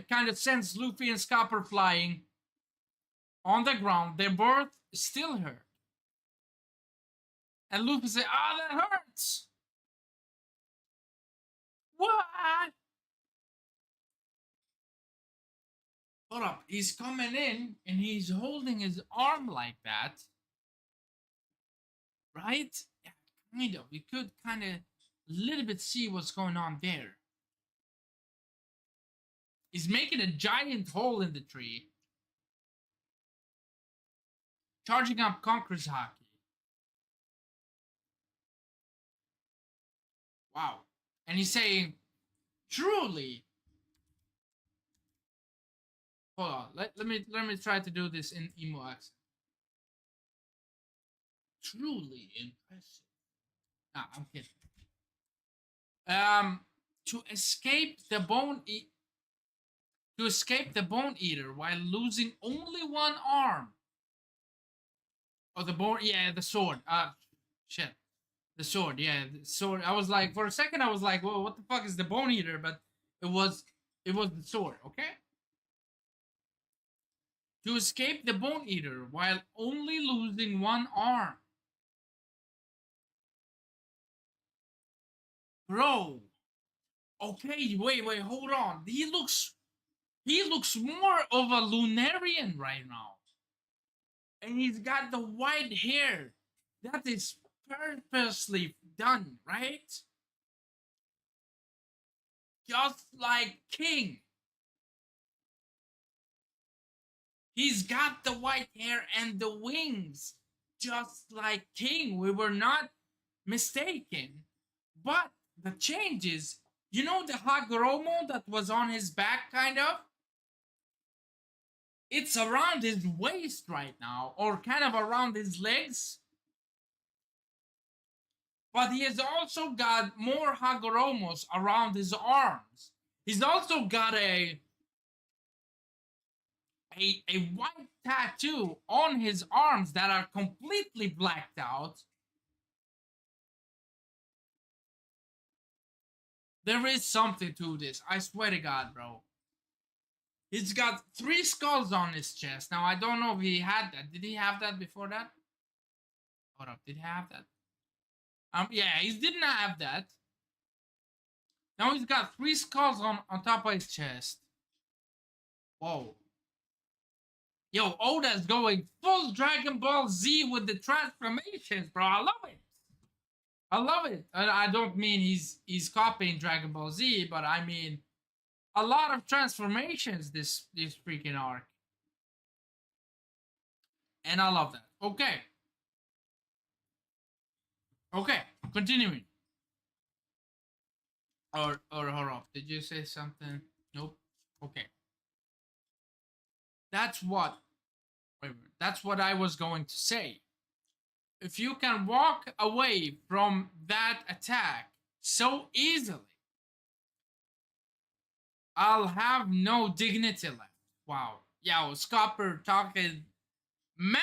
kind of sends Luffy and Scopper flying on the ground. Their both still hurt. And Luffy said, "Ah, that hurts." What? Hold up. He's coming in and he's holding his arm like that. Right? Yeah, kind of. We could kind of a little bit see what's going on there. He's making a giant hole in the tree. Charging up Conqueror's Hockey. Wow. And he's saying, truly. Hold on. Let me try to do this in emo accent. truly impressive. Nah, I'm kidding. Um, to escape the to escape the bone eater while losing only one arm. Oh, the bone, yeah, the sword. Shit, the sword, yeah, the sword. I was like, for a second, I was like, well, what the fuck is the bone eater? But it was, it was the sword. Okay. To escape the bone eater while only losing one arm. Bro, okay, wait, hold on. He looks more of a Lunarian right now. And he's got the white hair. That is purposely done, right? Just like King. He's got the white hair and the wings. Just like King. We were not mistaken. But the changes, you know the Hagoromo that was on his back, kind of? It's around his waist right now, or kind of around his legs. But he has also got more Hagoromos around his arms. He's also got a white tattoo on his arms that are completely blacked out. There is something to this. I swear to God, bro. He's got 3 skulls on his chest. Now, I don't know if he had that. Did he have that before that? Hold up. Did he have that? Yeah, he didn't have that. Now he's got 3 skulls on top of his chest. Whoa. Yo, Oda's going full Dragon Ball Z with the transformations, bro. I love it. I love it. And I don't mean he's copying Dragon Ball Z, but I mean a lot of transformations this freaking arc. And I love that. Okay. Okay, continuing. Or hold on. Did you say something? Nope. Okay. That's what. Wait, that's what I was going to say. If you can walk away from that attack so easily, I'll have no dignity left. Wow. Yo, Scopper talking mad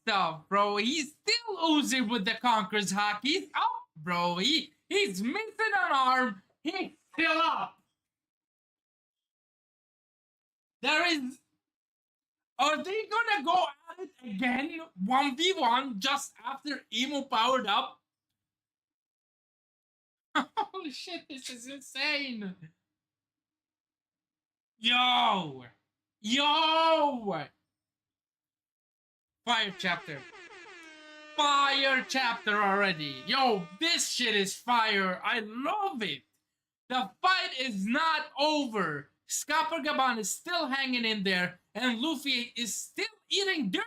stuff, bro. He's still oozing with the Conqueror's Hack. He's up, bro. He's missing an arm. He's still up. There is. Are they gonna go at it again? 1v1 just after Emo powered up? Holy shit, this is insane. Yo! Yo! Fire chapter. Fire chapter already. Yo, this shit is fire. I love it. The fight is not over. GABABN is still hanging in there, and Luffy is still eating dirt.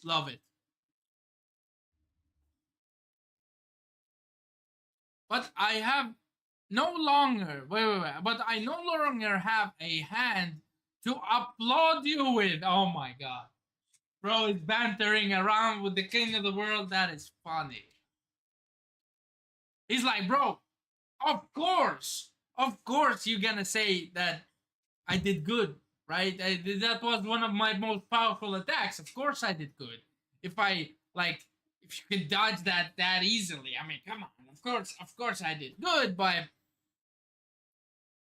Love it. But I have no longer, wait, but I no longer have a hand to applaud you with. Oh my god. Bro is bantering around with the king of the world. That is funny. He's like, bro, of course you're gonna say that I did good, right? That was one of my most powerful attacks. Of course I did good. If if you could dodge that easily, I mean, come on. Of course I did good, but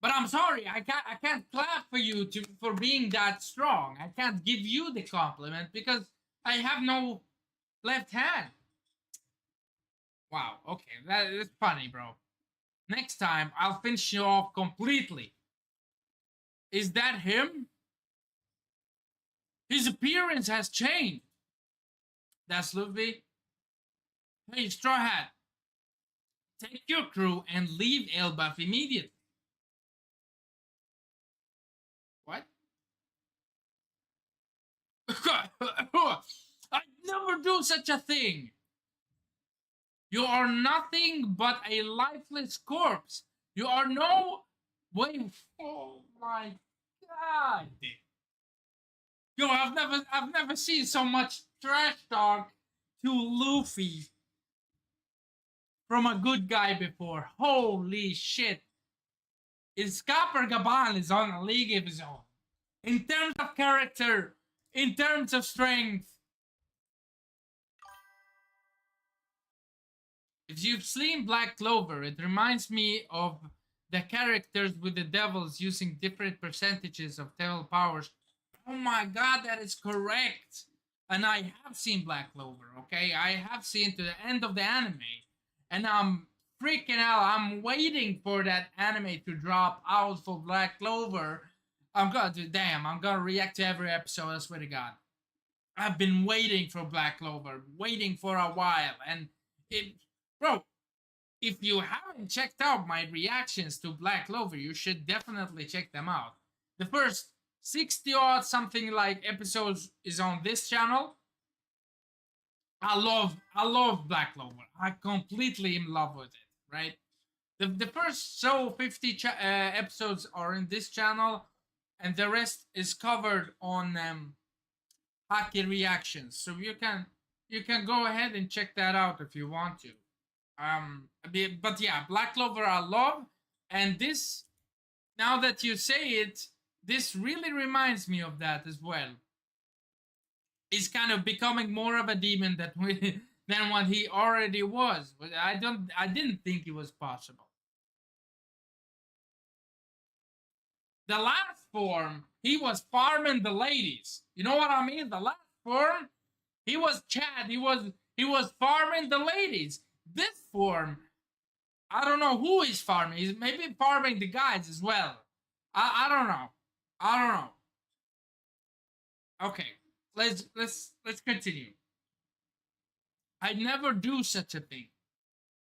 I'm sorry, I can't clap for you for being that strong. I can't give you the compliment because I have no left hand. Wow, okay, that is funny, bro. Next time, I'll finish you off completely. Is that him? His appearance has changed. That's Luffy. Hey, Straw Hat. Take your crew and leave Elbaf immediately. What? I'd never do such a thing. You are nothing but a lifeless corpse. You are no... Wait. Oh my god. Yo, I've never seen so much trash talk to Luffy from a good guy before. Holy shit. Is GABABN is on a league of his own. In terms of character, in terms of strength. If you've seen Black Clover, it reminds me of the characters with the devils using different percentages of devil powers. Oh my god, that is correct. And I have seen Black Clover, okay? I have seen to the end of the anime. And I'm freaking out. I'm waiting for that anime to drop out for Black Clover. I'm gonna react to every episode, I swear to God. I've been waiting for Black Clover, waiting for a while, and it, bro. If you haven't checked out my reactions to Black Clover, you should definitely check them out. The first 60 odd something like episodes is on this channel. I love Black Clover. I completely in love with it, right? The first 50 episodes are in this channel, and the rest is covered on Haki reactions. So you can go ahead and check that out if you want to. But yeah, Black Clover I love, and this, now that you say it, this really reminds me of that as well. He's kind of becoming more of a demon than what he already was. But I didn't think it was possible. The last form, he was farming the ladies. You know what I mean? The last form, he was Chad. He was farming the ladies. This form, I don't know who he's farming. He's maybe farming the guys as well. I don't know. I don't know. Okay, let's continue. I'd never do such a thing.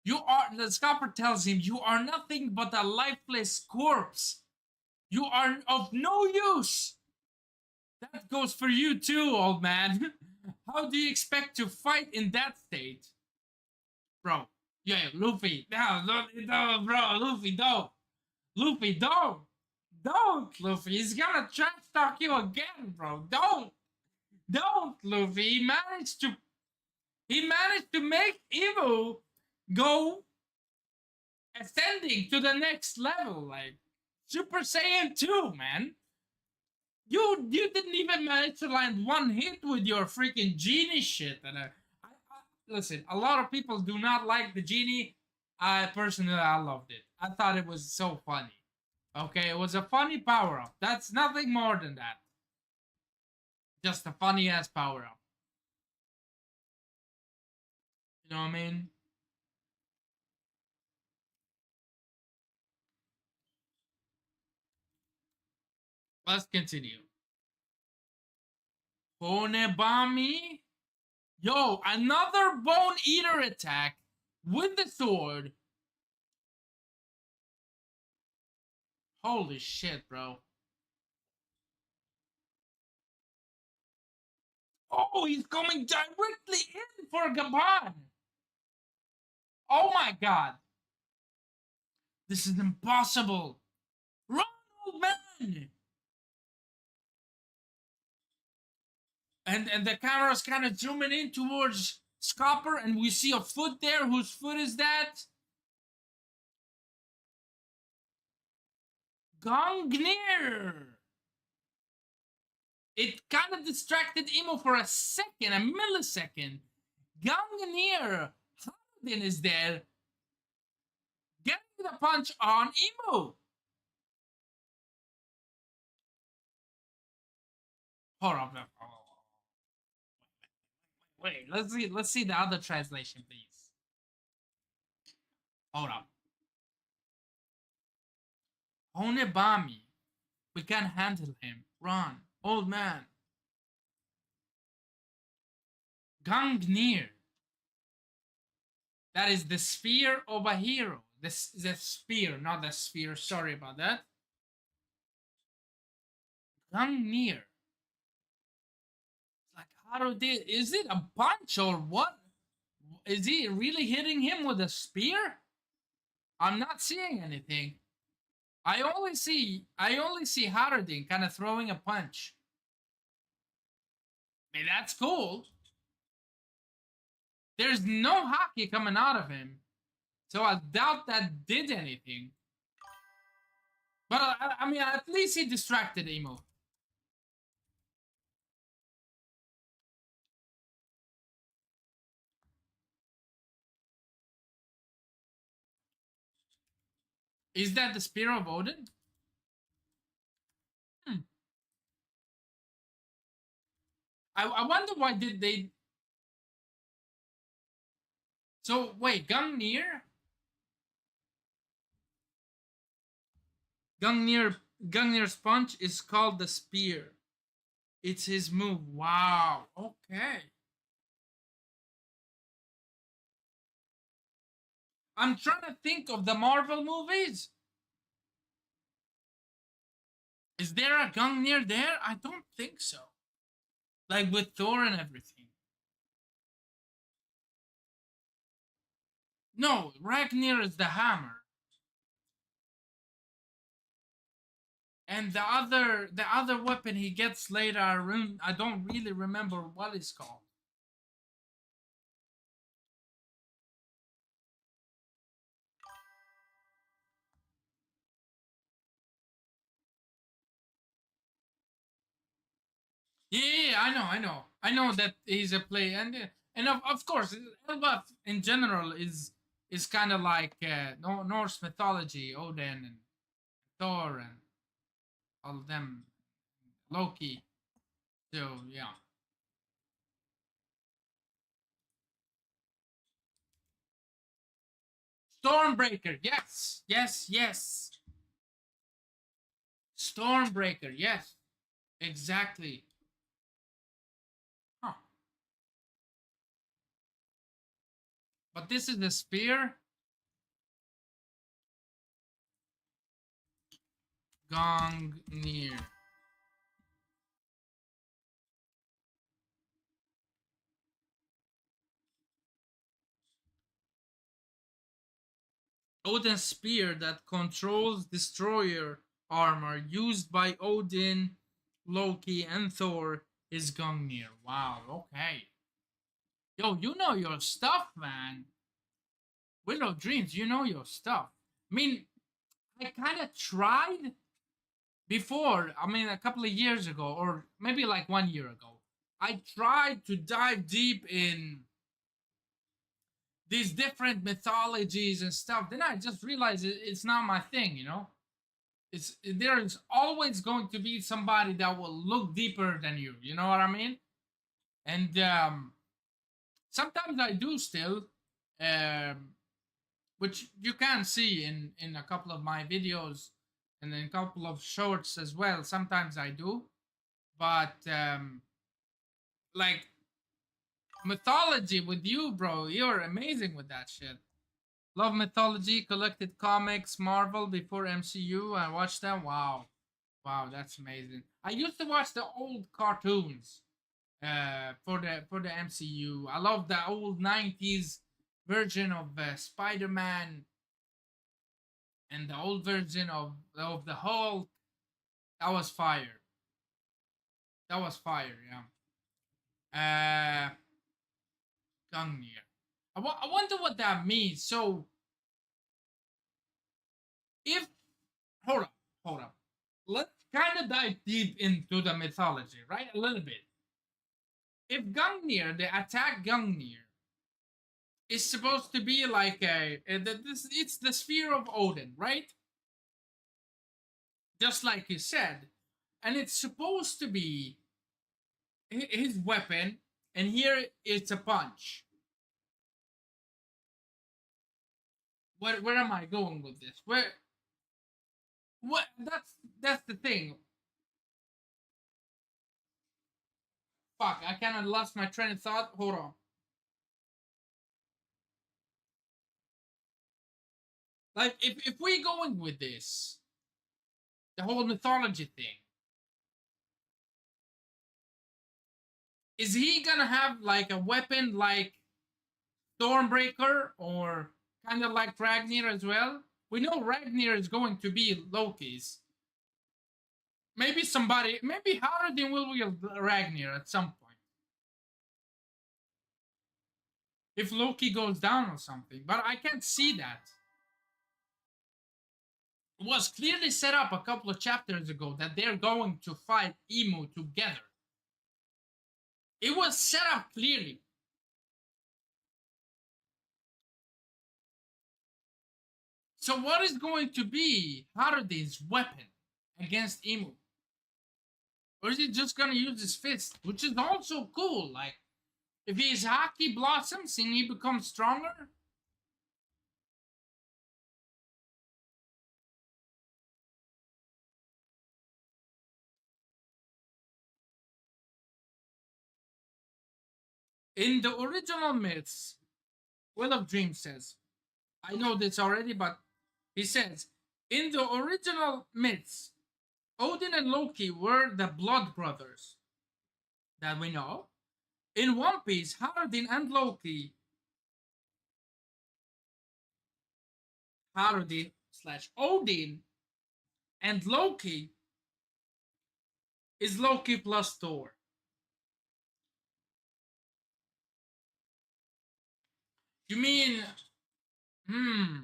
The scalper tells him, you are nothing but a lifeless corpse. You are of no use. That goes for you too, old man. How do you expect to fight in that state? Bro, yeah, Luffy. No, bro, Luffy, don't. Luffy, don't, Luffy. He's gonna trash talk you again, bro. Don't, Luffy. He managed to make Evo go ascending to the next level, like Super Saiyan 2, man. You didn't even manage to land one hit with your freaking genie shit. And listen, a lot of people do not like the genie. I personally, I loved it. I thought it was so funny. Okay, it was a funny power up. That's nothing more than that. Just a funny ass power up. You know what I mean? Let's continue. Bonebami? Yo, another Bone Eater attack with the sword. Holy shit, bro. Oh, he's coming directly in for GABABN. Oh my god. This is impossible. Run, old man. And the camera's kind of zooming in towards Scopper, and we see a foot there. Whose foot is that? Gungnir. It kind of distracted Emo for a second, a millisecond. Gungnir Harden is there, getting the punch on Emo. Hold on. Wait, let's see the other translation, please. Hold up. Onebami. We can't handle him. Run, old man. Gungnir. That is the sphere of a hero. The sphere, not the sphere. Sorry about that. Gungnir. Like, how do they? Is it a punch or what? Is he really hitting him with a spear? I'm not seeing anything. I only see Haruddin kind of throwing a punch. I mean, that's cool. There's no hockey coming out of him, so I doubt that did anything. But I mean, at least he distracted Emo. Is that the Spear of Odin? Hmm. I wonder why did they. So wait, Gungnir's punch is called the Spear. It's his move. Wow. Okay. I'm trying to think of the Marvel movies. Is there a Gungnir there? I don't think so. Like with Thor and everything. No, Ragnir is the hammer. And the other weapon he gets later, I don't really remember what it's called. Yeah, I know that he's a play, and of course, Elbaf in general is kind of like Norse mythology, Odin and Thor and all of them, Loki. So yeah, Stormbreaker. Yes, yes, yes. Stormbreaker. Yes, exactly. Huh. But this is the spear. Gongnir. Odin's spear that controls destroyer armor used by Odin, Loki, and Thor is Gungnir. Wow, okay. Yo, you know your stuff, man. Willow Dreams, you know your stuff. I mean, I kind of tried before, I mean, a couple of years ago, or maybe like 1 year ago. I tried to dive deep in these different mythologies and stuff. Then I just realized it's not my thing, you know? There is always going to be somebody that will look deeper than you. You know what I mean? And sometimes I do still, um, which you can see in a couple of my videos and in a couple of shorts as well. Sometimes I do, but like mythology with you, bro, you're amazing with that shit. Love mythology, collected comics, Marvel before MCU. I watched them. Wow, wow, that's amazing. I used to watch the old cartoons for the MCU. I love the old '90s version of Spider-Man and the old version of the Hulk. That was fire. That was fire. Yeah. Gungnir. I wonder what that means. So if hold up, hold up. Let's kind of dive deep into the mythology, right? A little bit. If Gungnir, the attack Gungnir, is supposed to be like it's the sphere of Odin, right? Just like you said, and it's supposed to be his weapon, and here it's a punch. Where am I going with this? Where what? That's the thing. Fuck! I kind of lost my train of thought. Hold on. Like if we going with this, the whole mythology thing, is he gonna have like a weapon like Stormbreaker or kind of like Ragnir as well? We know Ragnir is going to be Loki's. Maybe somebody, maybe Haraldin will wield Ragnir at some point. if Loki goes down or something. But I can't see that. It was clearly set up a couple of chapters ago that they're going to fight Emu together. It was set up clearly. So what is going to be Haruden's weapon against Emu? Or is he just gonna use his fist? Which is also cool. Like, if his Haki blossoms and he becomes stronger. In the original myths, Will of Dreams says, I know this already, but he says, in the original myths, Odin and Loki were the blood brothers that we know. In One Piece, Haruden and Loki, Haruden slash Odin and Loki is Loki plus Thor. You mean, hmm.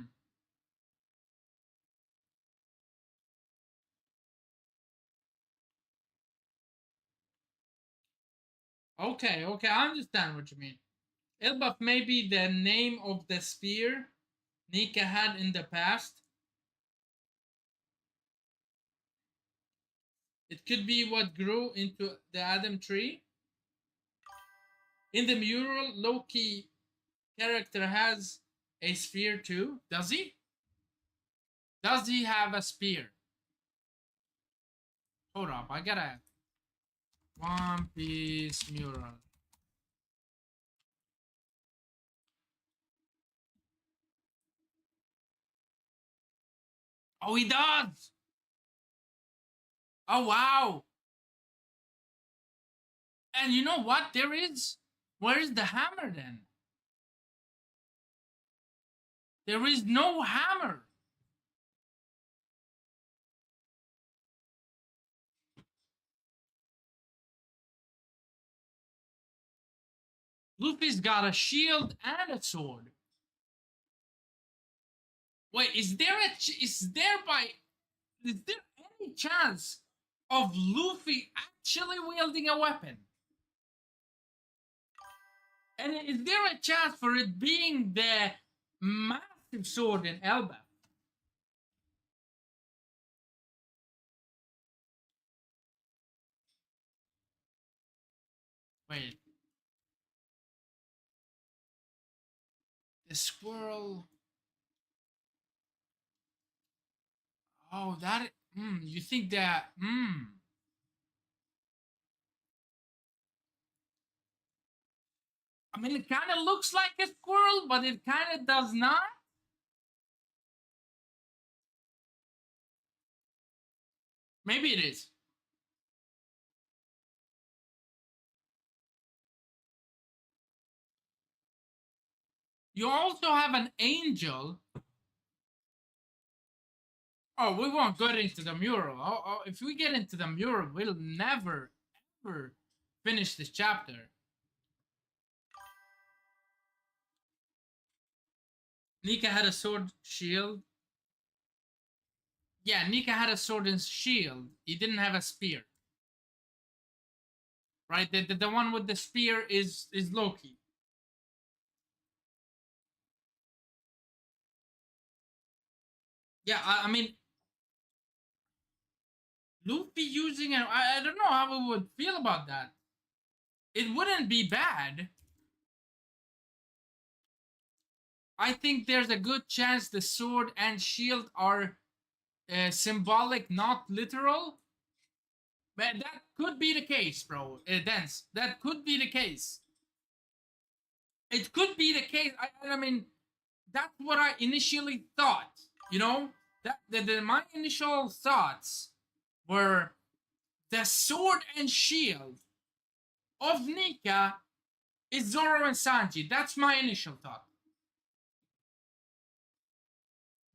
Okay, okay, I understand what you mean. Elbaf may be the name of the spear Nika had in the past. It could be what grew into the Adam tree. In the mural, Loki character has a spear too. Does he? Does he have a spear? Hold up, I gotta. One Piece mural. Oh, he does! Oh, wow! And you know what? There is. Where is the hammer then? There is no hammer. Luffy's got a shield and a sword. Wait, is there any chance of Luffy actually wielding a weapon? And is there a chance for it being the massive sword in Elba? Wait. The squirrel. Oh, that. You think that. I mean, it kind of looks like a squirrel, but it kind of does not. Maybe it is. You also have an angel. Oh, we won't get into the mural. If we get into the mural, we'll never, ever finish this chapter. Nika had a sword shield. Yeah, Nika had a sword and shield. He didn't have a spear. Right? The one with the spear is Loki. Yeah, I mean, Luffy using it, I don't know how we would feel about that. It wouldn't be bad. I think there's a good chance the sword and shield are symbolic, not literal. But that could be the case, bro. Dance. That could be the case. It could be the case. I mean, that's what I initially thought. You know, my initial thoughts were the sword and shield of Nika is Zoro and Sanji. That's my initial thought.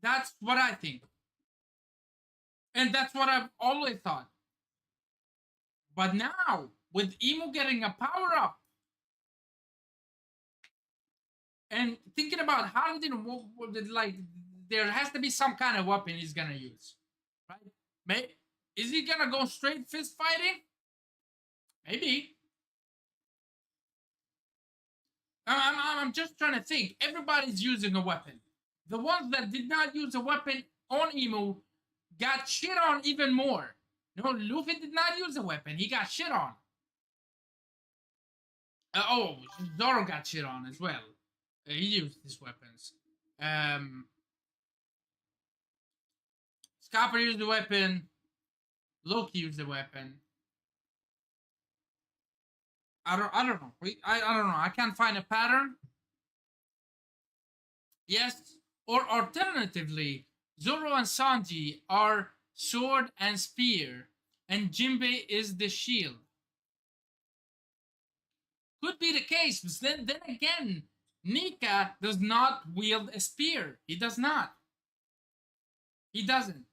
That's what I think. And that's what I've always thought. But now, with Emo getting a power up, And thinking about how did like there has to be some kind of weapon he's gonna use, right? May is he gonna go straight fist fighting? Maybe. I'm just trying to think. Everybody's using a weapon. The ones that did not use a weapon on Emu got shit on even more. No, Luffy did not use a weapon. He got shit on. Oh, Zoro got shit on as well. He used his weapons. Um, Scopper used the weapon. Loki used the weapon. I don't know. I don't know. I can't find a pattern. Yes, or alternatively, Zoro and Sanji are sword and spear, and Jinbei is the shield. Could be the case, but then again, Nika does not wield a spear. He does not. He doesn't.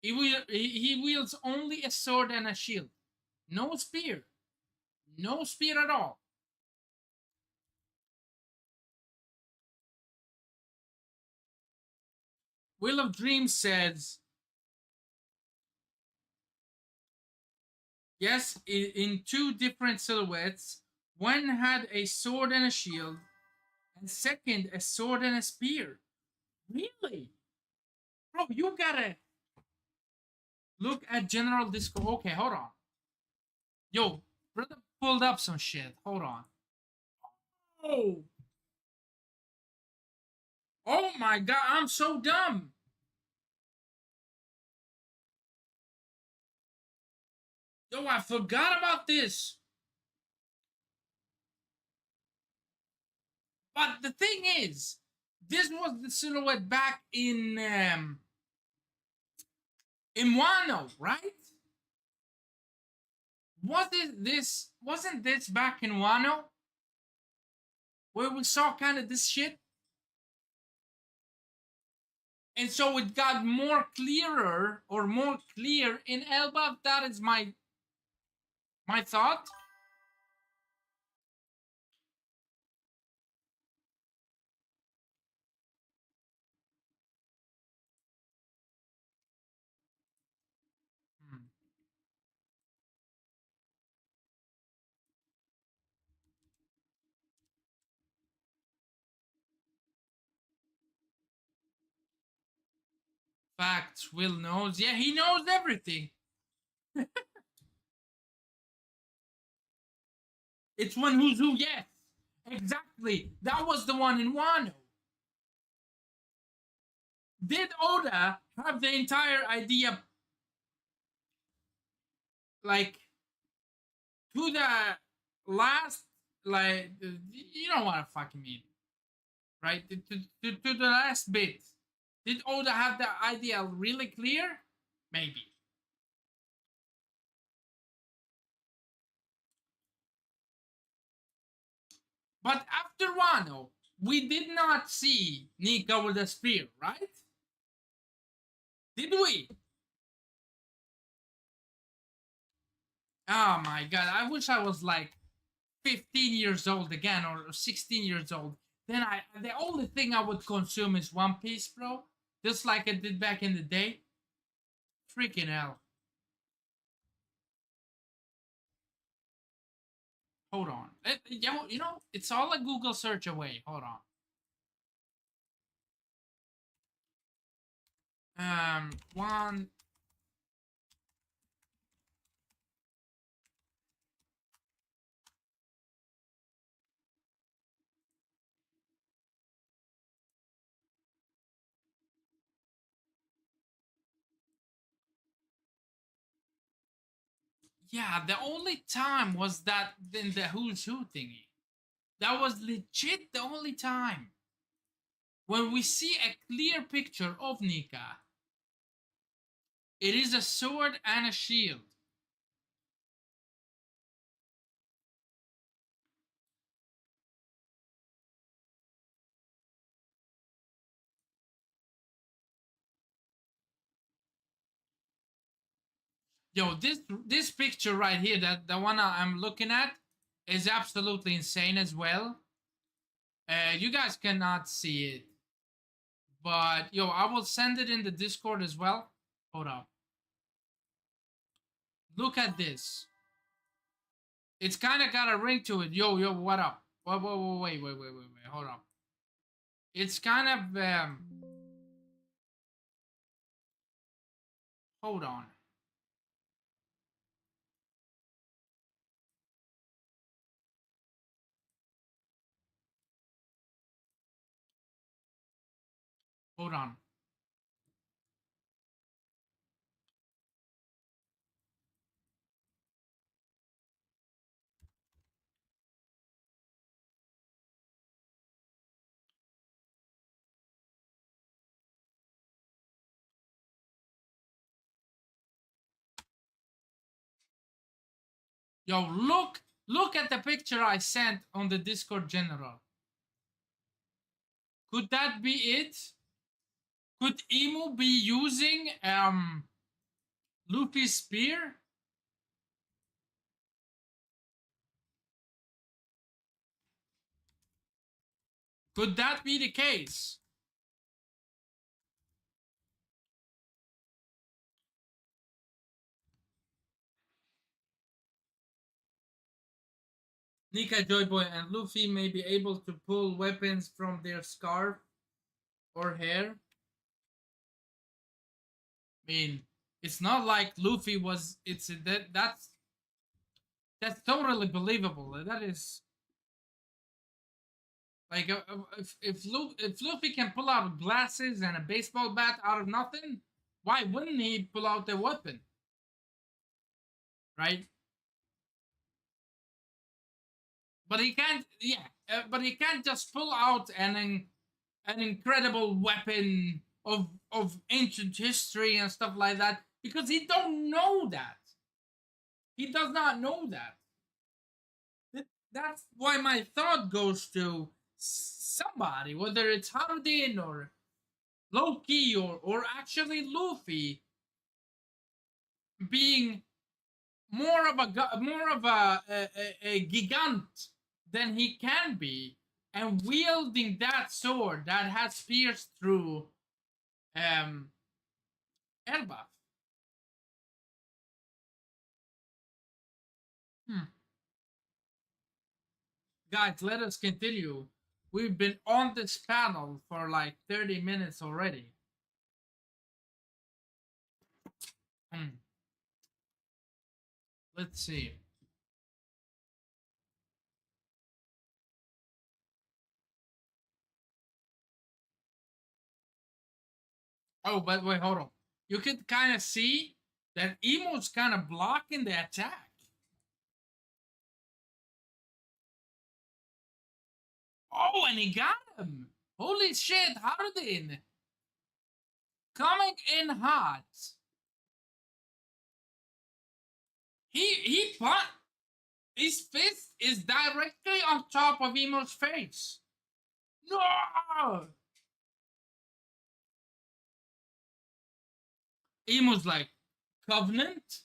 He wields only a sword and a shield. No spear. No spear at all. Wheel of Dreams says, yes, in two different silhouettes. One had a sword and a shield, and second, a sword and a spear. Really? Bro, you gotta look at General Disco. Okay, hold on. Yo, brother pulled up some shit. Hold on. Oh, oh my god, I'm so dumb. Yo, I forgot about this. But the thing is, this was the silhouette back in Wano, right? Wasn't this back in Wano where we saw kind of this shit? And so it got more clearer or more clear in Elbaf. That is my thought. Hmm. Facts. Will knows. Yeah, he knows everything. It's one who's who. Yes, exactly. That was the one in Wano. Did Oda have the entire idea like to the last, like, you know what I fucking mean, right? To the last bit. Did Oda have the idea really clear? Maybe. But after Wano, we did not see Nika with a spear, right? Did we? Oh my god, I wish I was like 15 years old again or 16 years old. Then the only thing I would consume is One Piece, bro. Just like I did back in the day. Freaking hell. Hold on. You know, it's all a Google search away. Hold on. One. Yeah, the only time was that in the Who's Who thingy. That was legit the only time. When we see a clear picture of Nika, it is a sword and a shield. Yo, this picture right here, that the one I'm looking at, is absolutely insane as well. You guys cannot see it, but yo, I will send it in the Discord as well. Hold up. Look at this. It's kind of got a ring to it. Yo, yo, what up? Whoa, whoa, whoa, wait. Hold up. It's kind of hold on. Hold on. Yo, look at the picture I sent on the Discord general. Could that be it? Could Emu be using Luffy's spear? Could that be the case? Nika, Joyboy, and Luffy may be able to pull weapons from their scarf or hair. I mean, it's not like Luffy was. It's that's totally believable. That is like if Luffy can pull out glasses and a baseball bat out of nothing, why wouldn't he pull out a weapon? Right? But he can't. Yeah, but he can't just pull out an incredible weapon of ancient history and stuff like that because he don't know that. He does not know that. That's why my thought goes to somebody, whether it's Harudin or Loki or actually Luffy, being more of a gigant than he can be, and wielding that sword that has pierced through um Elbaf. Hmm. Guys, let us continue. We've been on this panel for like 30 minutes already. Hmm. Let's see. Oh, but wait, hold on. You can kind of see that Emo's kind of blocking the attack. Oh, and he got him. Holy shit, Hardin. Coming in hot. He put his fist is directly on top of Emo's face. No! Emo's like, Covenant?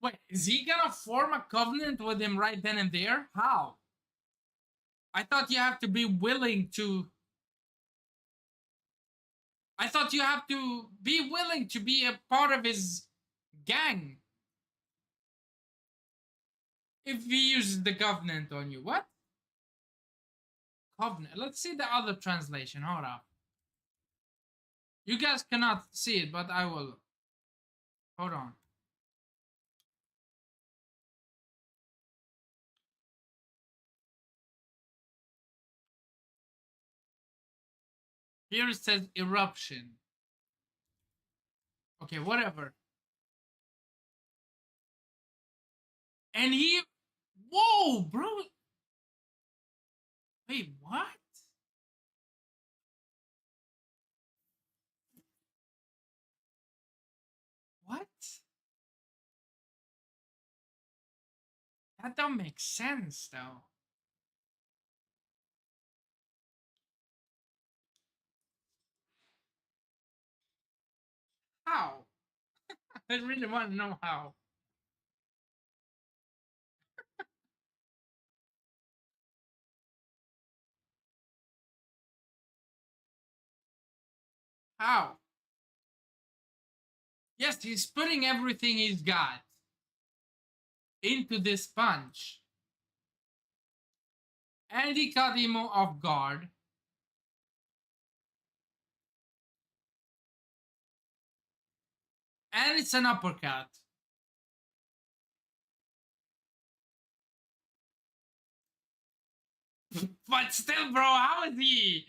Wait, is he gonna form a covenant with him right then and there? How? I thought you have to be willing to. I thought you have to be willing to be a part of his gang if he uses the covenant on you. What? Covenant. Let's see the other translation. Hold up. You guys cannot see it, but I will. Hold on. Here it says eruption. Okay, whatever. And he. Whoa, bro. Wait, what? What? That don't make sense, though. How? I really want to know how. How? Yes, he's putting everything he's got into this punch. And he caught him off guard. And it's an uppercut. But still, bro, how is he?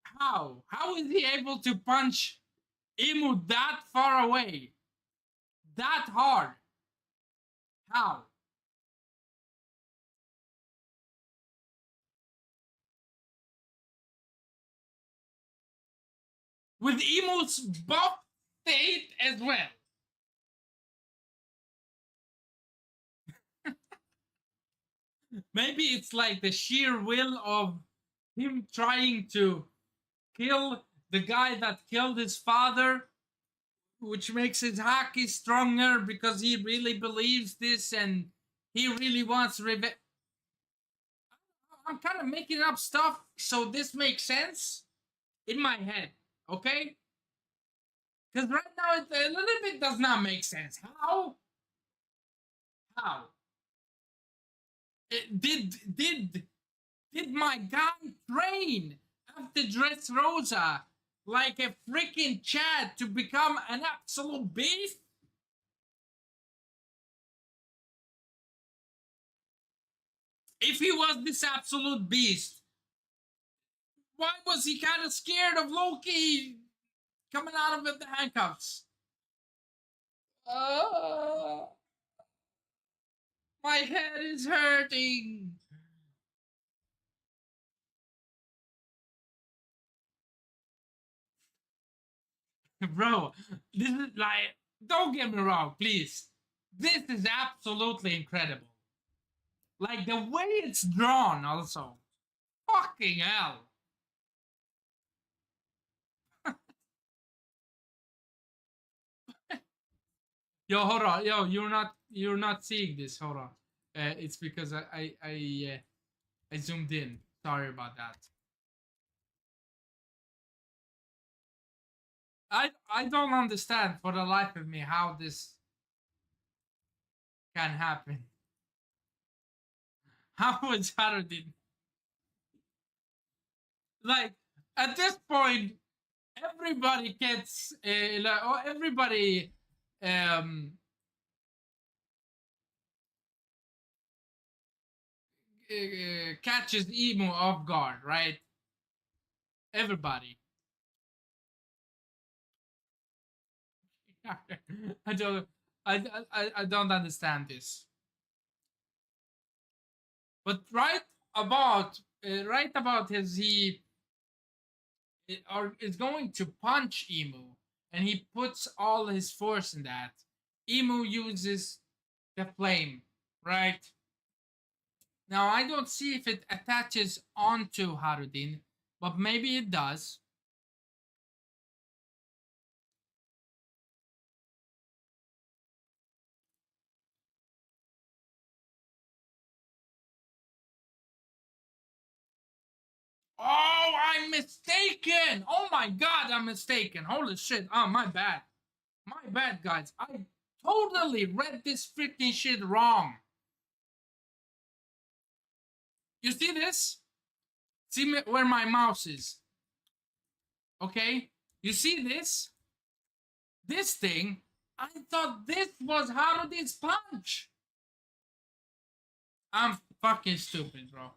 How? How is he able to punch Imu that far away? That hard? How? With Imu's buff state as well. Maybe it's like the sheer will of him trying to kill the guy that killed his father, which makes his hockey stronger because he really believes this and he really wants revenge. I'm kind of making up stuff so this makes sense in my head, okay? Because right now it a little bit does not make sense. How? How? Did my guy train after Dressrosa like a freaking Chad to become an absolute beast? If he was this absolute beast, why was he kind of scared of Loki coming out of the handcuffs? Uh, my head is hurting. Bro, this is like, don't get me wrong, please. This is absolutely incredible. Like the way it's drawn, also. Fucking hell. Yo, hold on. Yo, you're not seeing this. Hold on. It's because I zoomed in. Sorry about that. I don't understand for the life of me how this can happen. How was Saturday? Like at this point, everybody gets like, or everybody um catches emo off guard, right? Everybody. I don't. I don't understand this. But right about his he or is going to punch Emu, and he puts all his force in that. Emu uses the flame, right? Now I don't see if it attaches onto Harudin, but maybe it does. Oh, I'm mistaken. Oh my god, I'm mistaken. Holy shit. Oh, my bad. My bad, guys. I totally read this freaking shit wrong. You see this? See where my mouse is. Okay? You see this? This thing? I thought this was Harudin's punch. I'm fucking stupid, bro.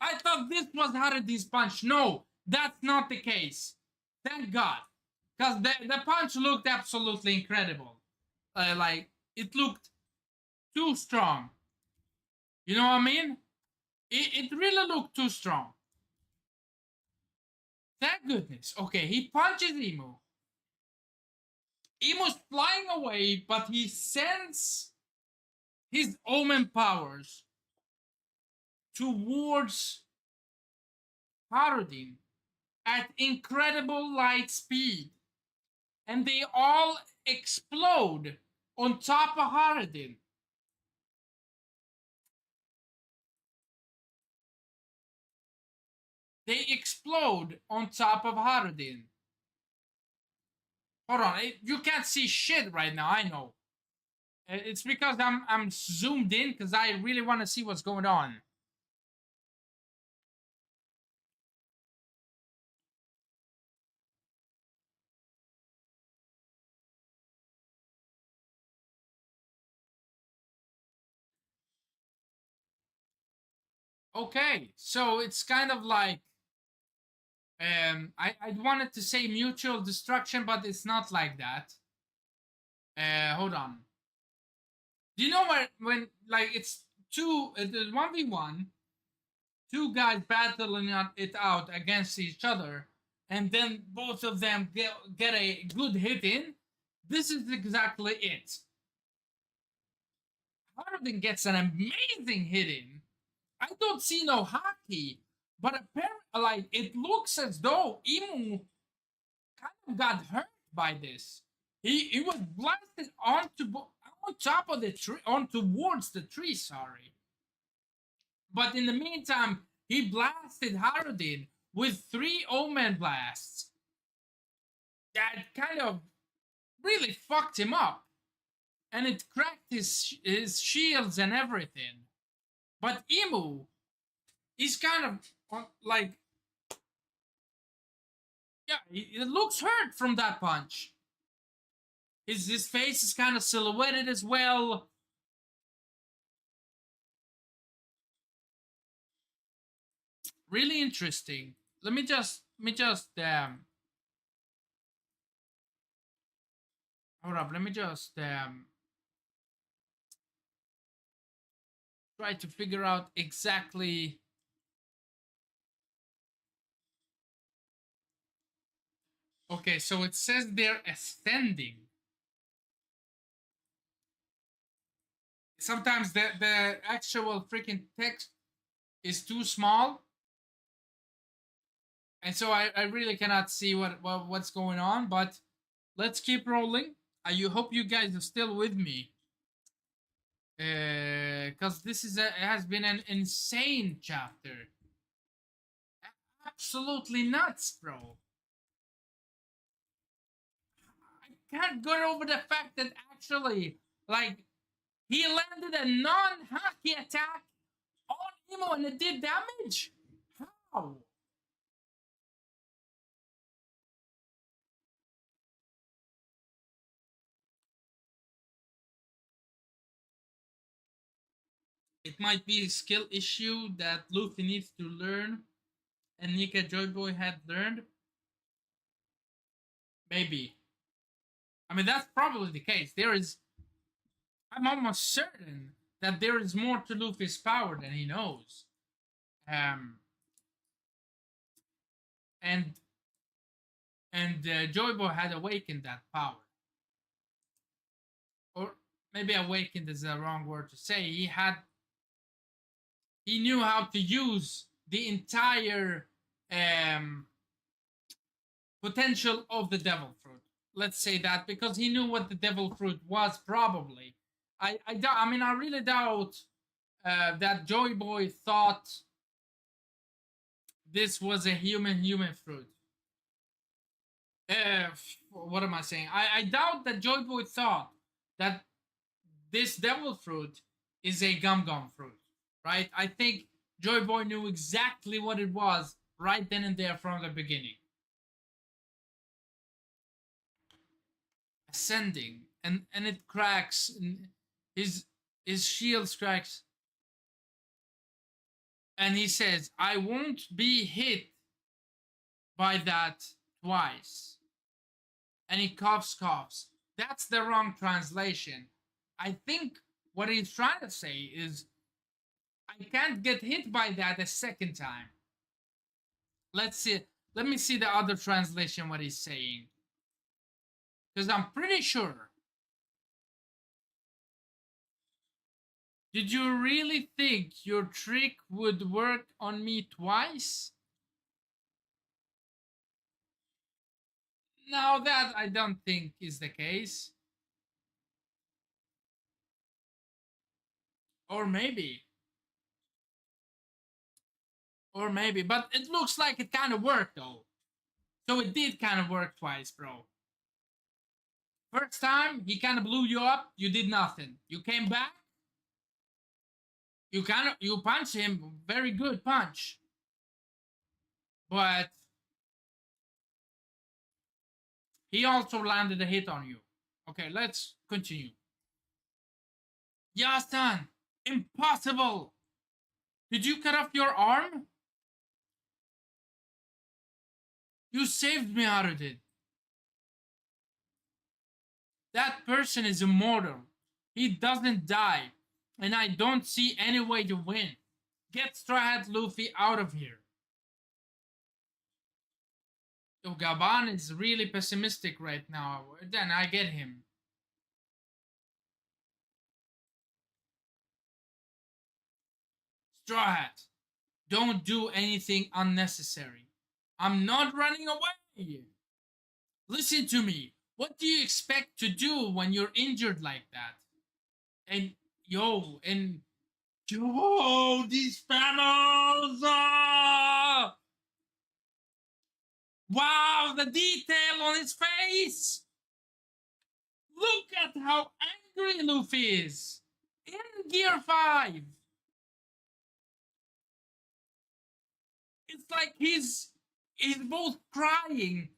I thought this was Harudin's punch. No, that's not the case. Thank God. Because the punch looked absolutely incredible. Like, it looked too strong. You know what I mean? It really looked too strong. Thank goodness. Okay, he punches Emu. Emu's flying away, but he sends his omen powers towards Harudin at incredible light speed. And they all explode on top of Harudin. they explode on top of Haruddin. Hold on, you can't see shit right now. I know. It's because I'm zoomed in because I really want to see what's going on. Okay, so it's kind of like I wanted to say mutual destruction, but it's not like that. Hold on. Do you know when like it's two 1v1, two guys battling it out against each other, and then both of them get a good hit in? This is exactly it. Harden gets an amazing hit in. I don't see no hockey, but apparently, like it looks as though Imu kind of got hurt by this. He was blasted on top of the tree, on towards the tree. Sorry, but in the meantime, he blasted Harudin with 3 Omen blasts. That kind of really fucked him up, and it cracked his shields and everything. But Imu, he's kind of like, yeah, it looks hurt from that punch. His face is kind of silhouetted as well. Really interesting. Let me just hold up. Let me just try to figure out exactly. Okay, so it says they're ascending. Sometimes the actual freaking text is too small, and so I really cannot see what's going on. But let's keep rolling. I hope you guys are still with me, because this has been an insane chapter. Absolutely nuts, bro. I can't get over the fact that actually, like, he landed a non-hockey attack on Emo and it did damage. How? It might be a skill issue that Luffy needs to learn and Nika Joyboy had learned. Maybe. I mean, that's probably the case. I'm almost certain that there is more to Luffy's power than he knows. Um, and Joyboy had awakened that power. Or maybe awakened is the wrong word to say. He knew how to use the entire um, potential of the devil fruit. Let's say that because he knew what the devil fruit was. Probably, I mean, I really doubt that Joy Boy thought this was a human fruit. What am I saying? I doubt that Joy Boy thought that this devil fruit is a gum fruit, right? I think Joy Boy knew exactly what it was right then and there from the beginning. Ascending, and it cracks, and his his shield cracks, and he says, "I won't be hit by that twice." And he coughs. That's the wrong translation. I think what he's trying to say is, I can't get hit by that a second time. Let's see. Let me see the other translation, what he's saying. Because I'm pretty sure. Did you really think your trick would work on me twice? Now that I don't think is the case. Or maybe. Or maybe, but it looks like it kind of worked though. So it did kind of work twice, bro. First time, he kind of blew you up. You did nothing. You came back. You punched him. Very good punch. But he also landed a hit on you. Okay, let's continue. Yastan, impossible. Did you cut off your arm? You saved me out of it. That person is immortal. He doesn't die. And I don't see any way to win. Get Straw Hat Luffy out of here. So GABABN is really pessimistic right now. Then I get him. Straw Hat, don't do anything unnecessary. I'm not running away. Listen to me. What do you expect to do when you're injured like that? And yo, these panels! Wow, the detail on his face! Look at how angry Luffy is in Gear 5. It's like he's both crying.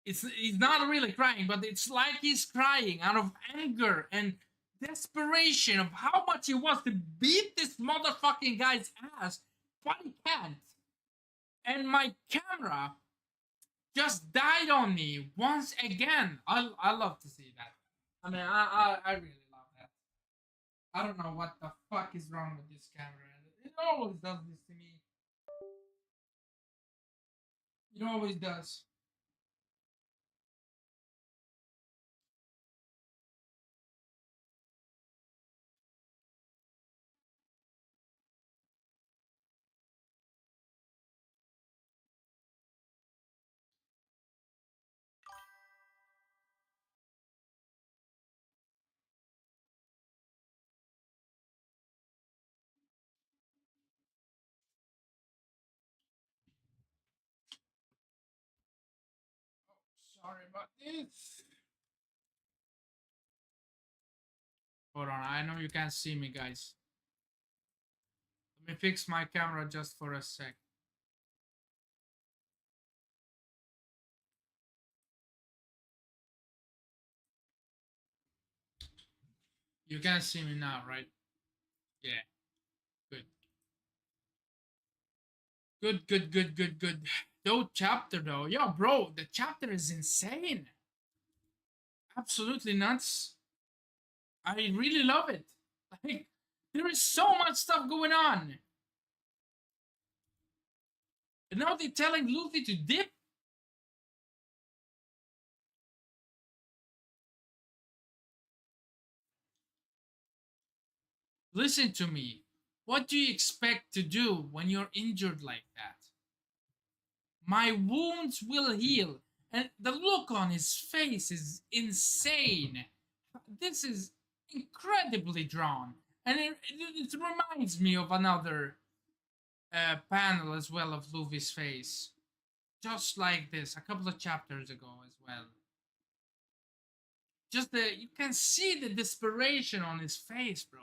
He's not really crying, but it's like he's crying out of anger and desperation of how much he wants to beat this motherfucking guy's ass, but he can't. And my camera just died on me once again. I love to see that. I mean, I really love that. I don't know what the fuck is wrong with this camera. It always does this to me. It always does. Sorry about this. Hold on, I know you can't see me, guys. Let me fix my camera just for a sec. You can see me now, right? Yeah. Good. Good. No chapter though. Yo, bro, the chapter is insane. Absolutely nuts. I really love it. Like, there is so much stuff going on. And now they're telling Luffy to dip. Listen to me. What do you expect to do when you're injured like that? My wounds will heal. And the look on his face is insane. This is incredibly drawn. And it reminds me of another panel as well of Luffy's face. Just like this, a couple of chapters ago as well. Just you can see the desperation on his face, bro.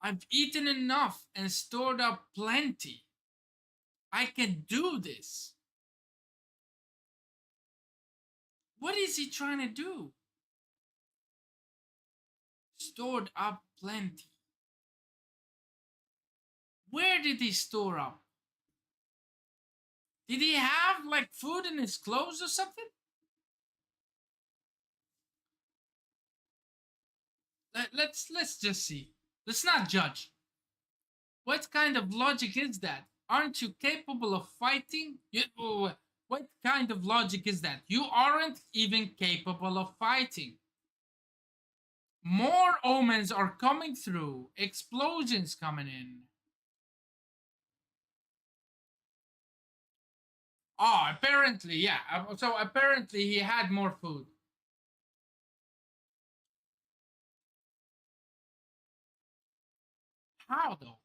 I've eaten enough and stored up plenty. I can do this. What is he trying to do? Stored up plenty. Where did he store up? Did he have like food in his clothes or something? Let's just see. Let's not judge. What kind of logic is that? Aren't you capable of fighting? What kind of logic is that? You aren't even capable of fighting. More omens are coming through. Explosions coming in. Oh, apparently, yeah. So apparently he had more food. How though?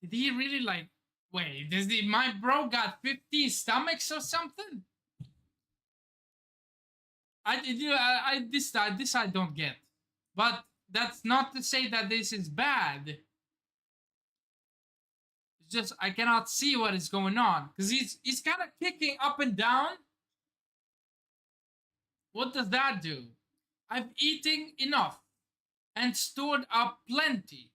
Did he really like? Wait, my bro got 50 stomachs or something? This I don't get. But that's not to say that this is bad. It's just I cannot see what is going on because he's kind of kicking up and down. What does that do? I've eaten enough and stored up plenty.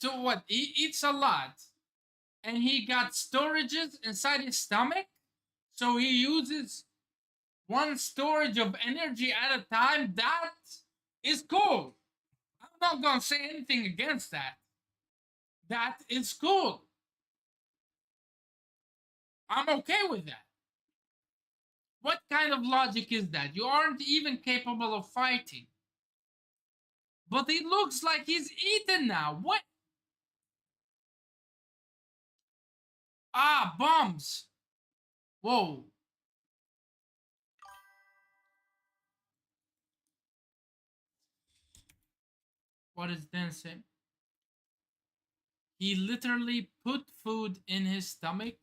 So what? He eats a lot, and he got storages inside his stomach. So he uses one storage of energy at a time. That is cool. I'm not gonna say anything against that. That is cool. I'm okay with that. What kind of logic is that? You aren't even capable of fighting. But it looks like he's eaten now. What? Ah, bombs. Whoa. What is dancing? He literally put food in his stomach.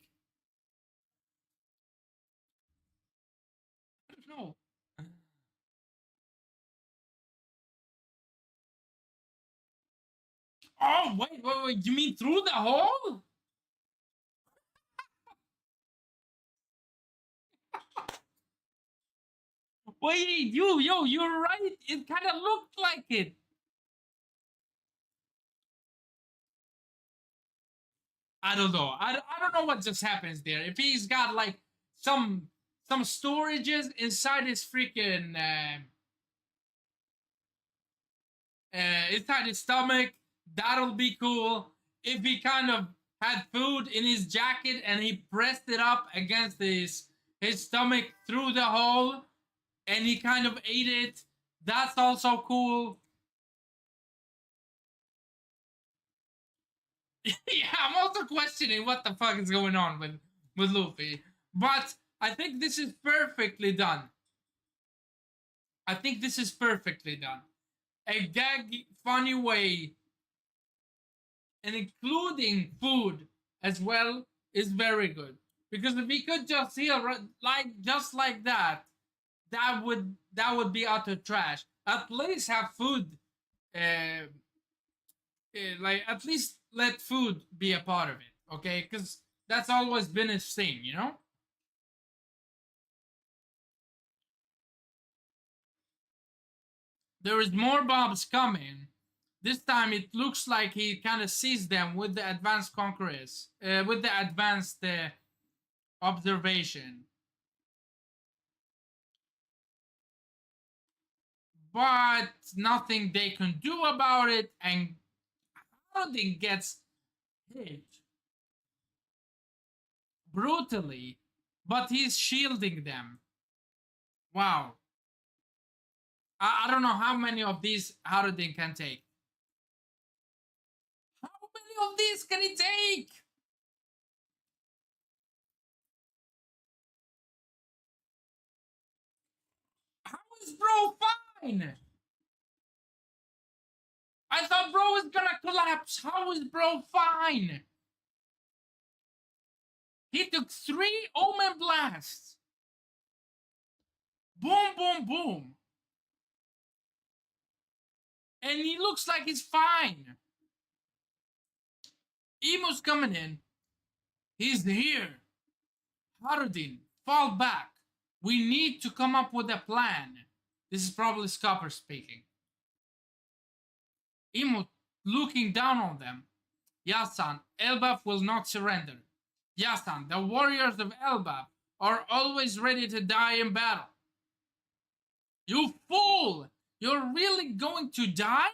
I don't know. Oh, wait. You mean through the hole? Wait, you're right. It kind of looked like it. I don't know. I don't know what just happens there. If he's got like some some storages inside his freaking inside his stomach, that'll be cool. If he kind of had food in his jacket and he pressed it up against his stomach through the hole and he kind of ate it, that's also cool. Yeah, I'm also questioning what the fuck is going on with Luffy. But I think this is perfectly done. I think this is perfectly done. A gag funny way and including food as well is very good. Because if we could just heal like just like that, that would be utter trash. At least have food, uh, like at least let food be a part of it, okay? Because that's always been his thing, you know. There is more bombs coming. This time it looks like he kind of sees them with the advanced conquerors, with the advanced observation. But nothing they can do about it, and Howden gets hit brutally, but he's shielding them. Wow. I don't know how many of these Howden can take. How many of these can he take? How is bro fine? I thought bro is gonna collapse. How is bro fine? He took 3 Omen Blasts. Boom, boom, boom. And he looks like he's fine. Emo's coming in. He's here. Harudin, fall back. We need to come up with a plan. This is probably Scopper speaking. Emo looking down on them. Yasan, Elbaf will not surrender. Yasan, the warriors of Elbaf are always ready to die in battle. You fool! You're really going to die?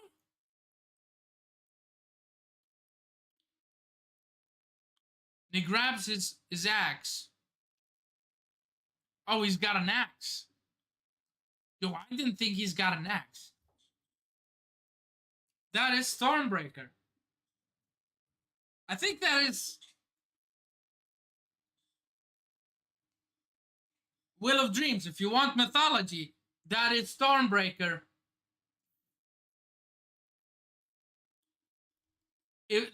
He grabs his axe. Oh, he's got an axe. Yo, I didn't think he's got an axe. That is Stormbreaker. I think that is Will of Dreams. If you want mythology, That is Stormbreaker.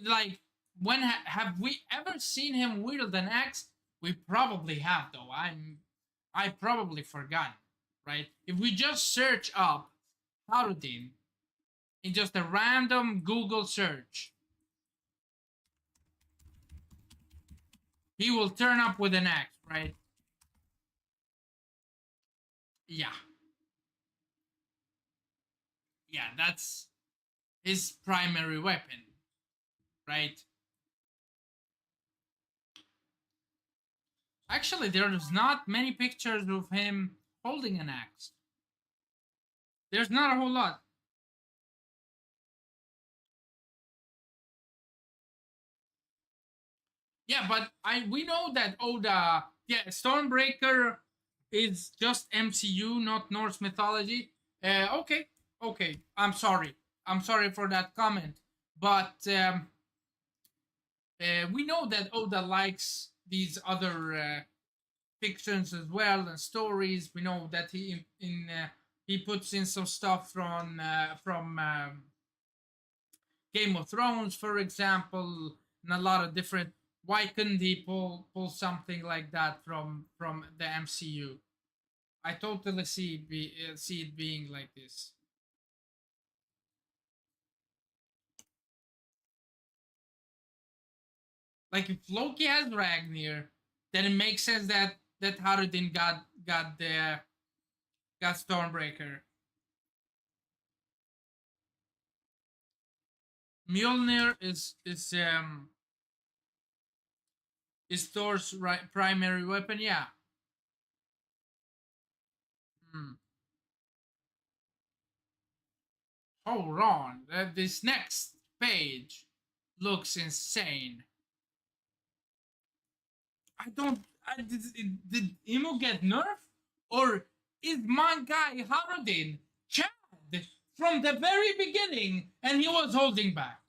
Like, when have we ever seen him wield an axe? We probably have, though. I probably forgot, right? If we just search up Harudin in just a random Google search, he will turn up with an axe, right? Yeah. Yeah, that's his primary weapon, right? Actually, there's not many pictures of him holding an axe. There's not a whole lot. Yeah, but we know that Oda, yeah, Stormbreaker is just MCU, not Norse mythology. Okay, okay. I'm sorry. I'm sorry for that comment, but we know that Oda likes these other fictions as well and stories. We know that he puts in some stuff from Game of Thrones, for example, and a lot of different. Why couldn't he pull something like that from the MCU? I totally see it being like this. Like, if Loki has Ragnar, then it makes sense that Harudin got Stormbreaker. Mjolnir is Thor's primary weapon. Yeah. Hmm. Hold on. This next page looks insane. I don't. Did Imo get nerfed, or is my guy Harudin Chad from the very beginning, and he was holding back?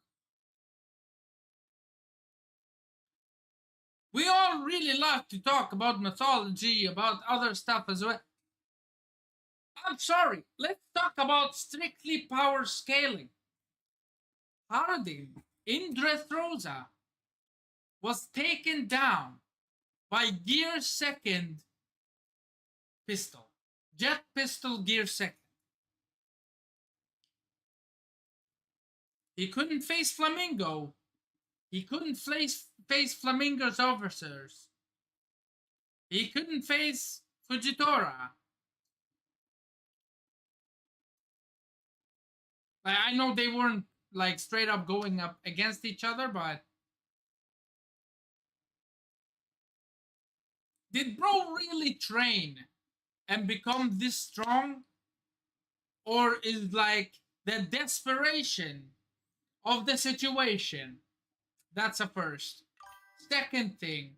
We all really love to talk about mythology, about other stuff as well. I'm sorry. Let's talk about strictly power scaling. Harudin in Dressrosa was taken down by Gear Second pistol. Jet pistol Gear Second. He couldn't face Flamingo. He couldn't face Flamingo's officers. He couldn't face Fujitora. I know they weren't like straight up going up against each other, but did bro really train and become this strong? Or is like the desperation of the situation? That's a first. Second thing,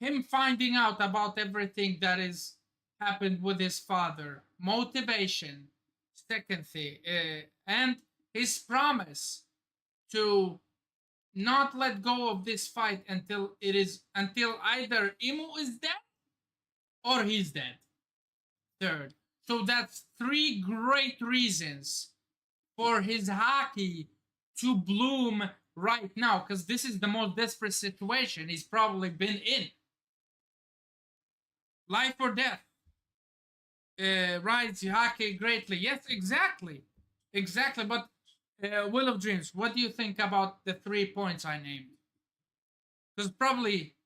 him finding out about everything that is happened with his father. Motivation. Second thing, and his promise to not let go of this fight until either Imo is dead or he's dead. Third. So that's three great reasons for his hockey to bloom right now, because this is the most desperate situation he's probably been in. Life or death. Rides hockey greatly. Yes, exactly. Exactly. But Will of Dreams, what do you think about the 3 points I named? Because probably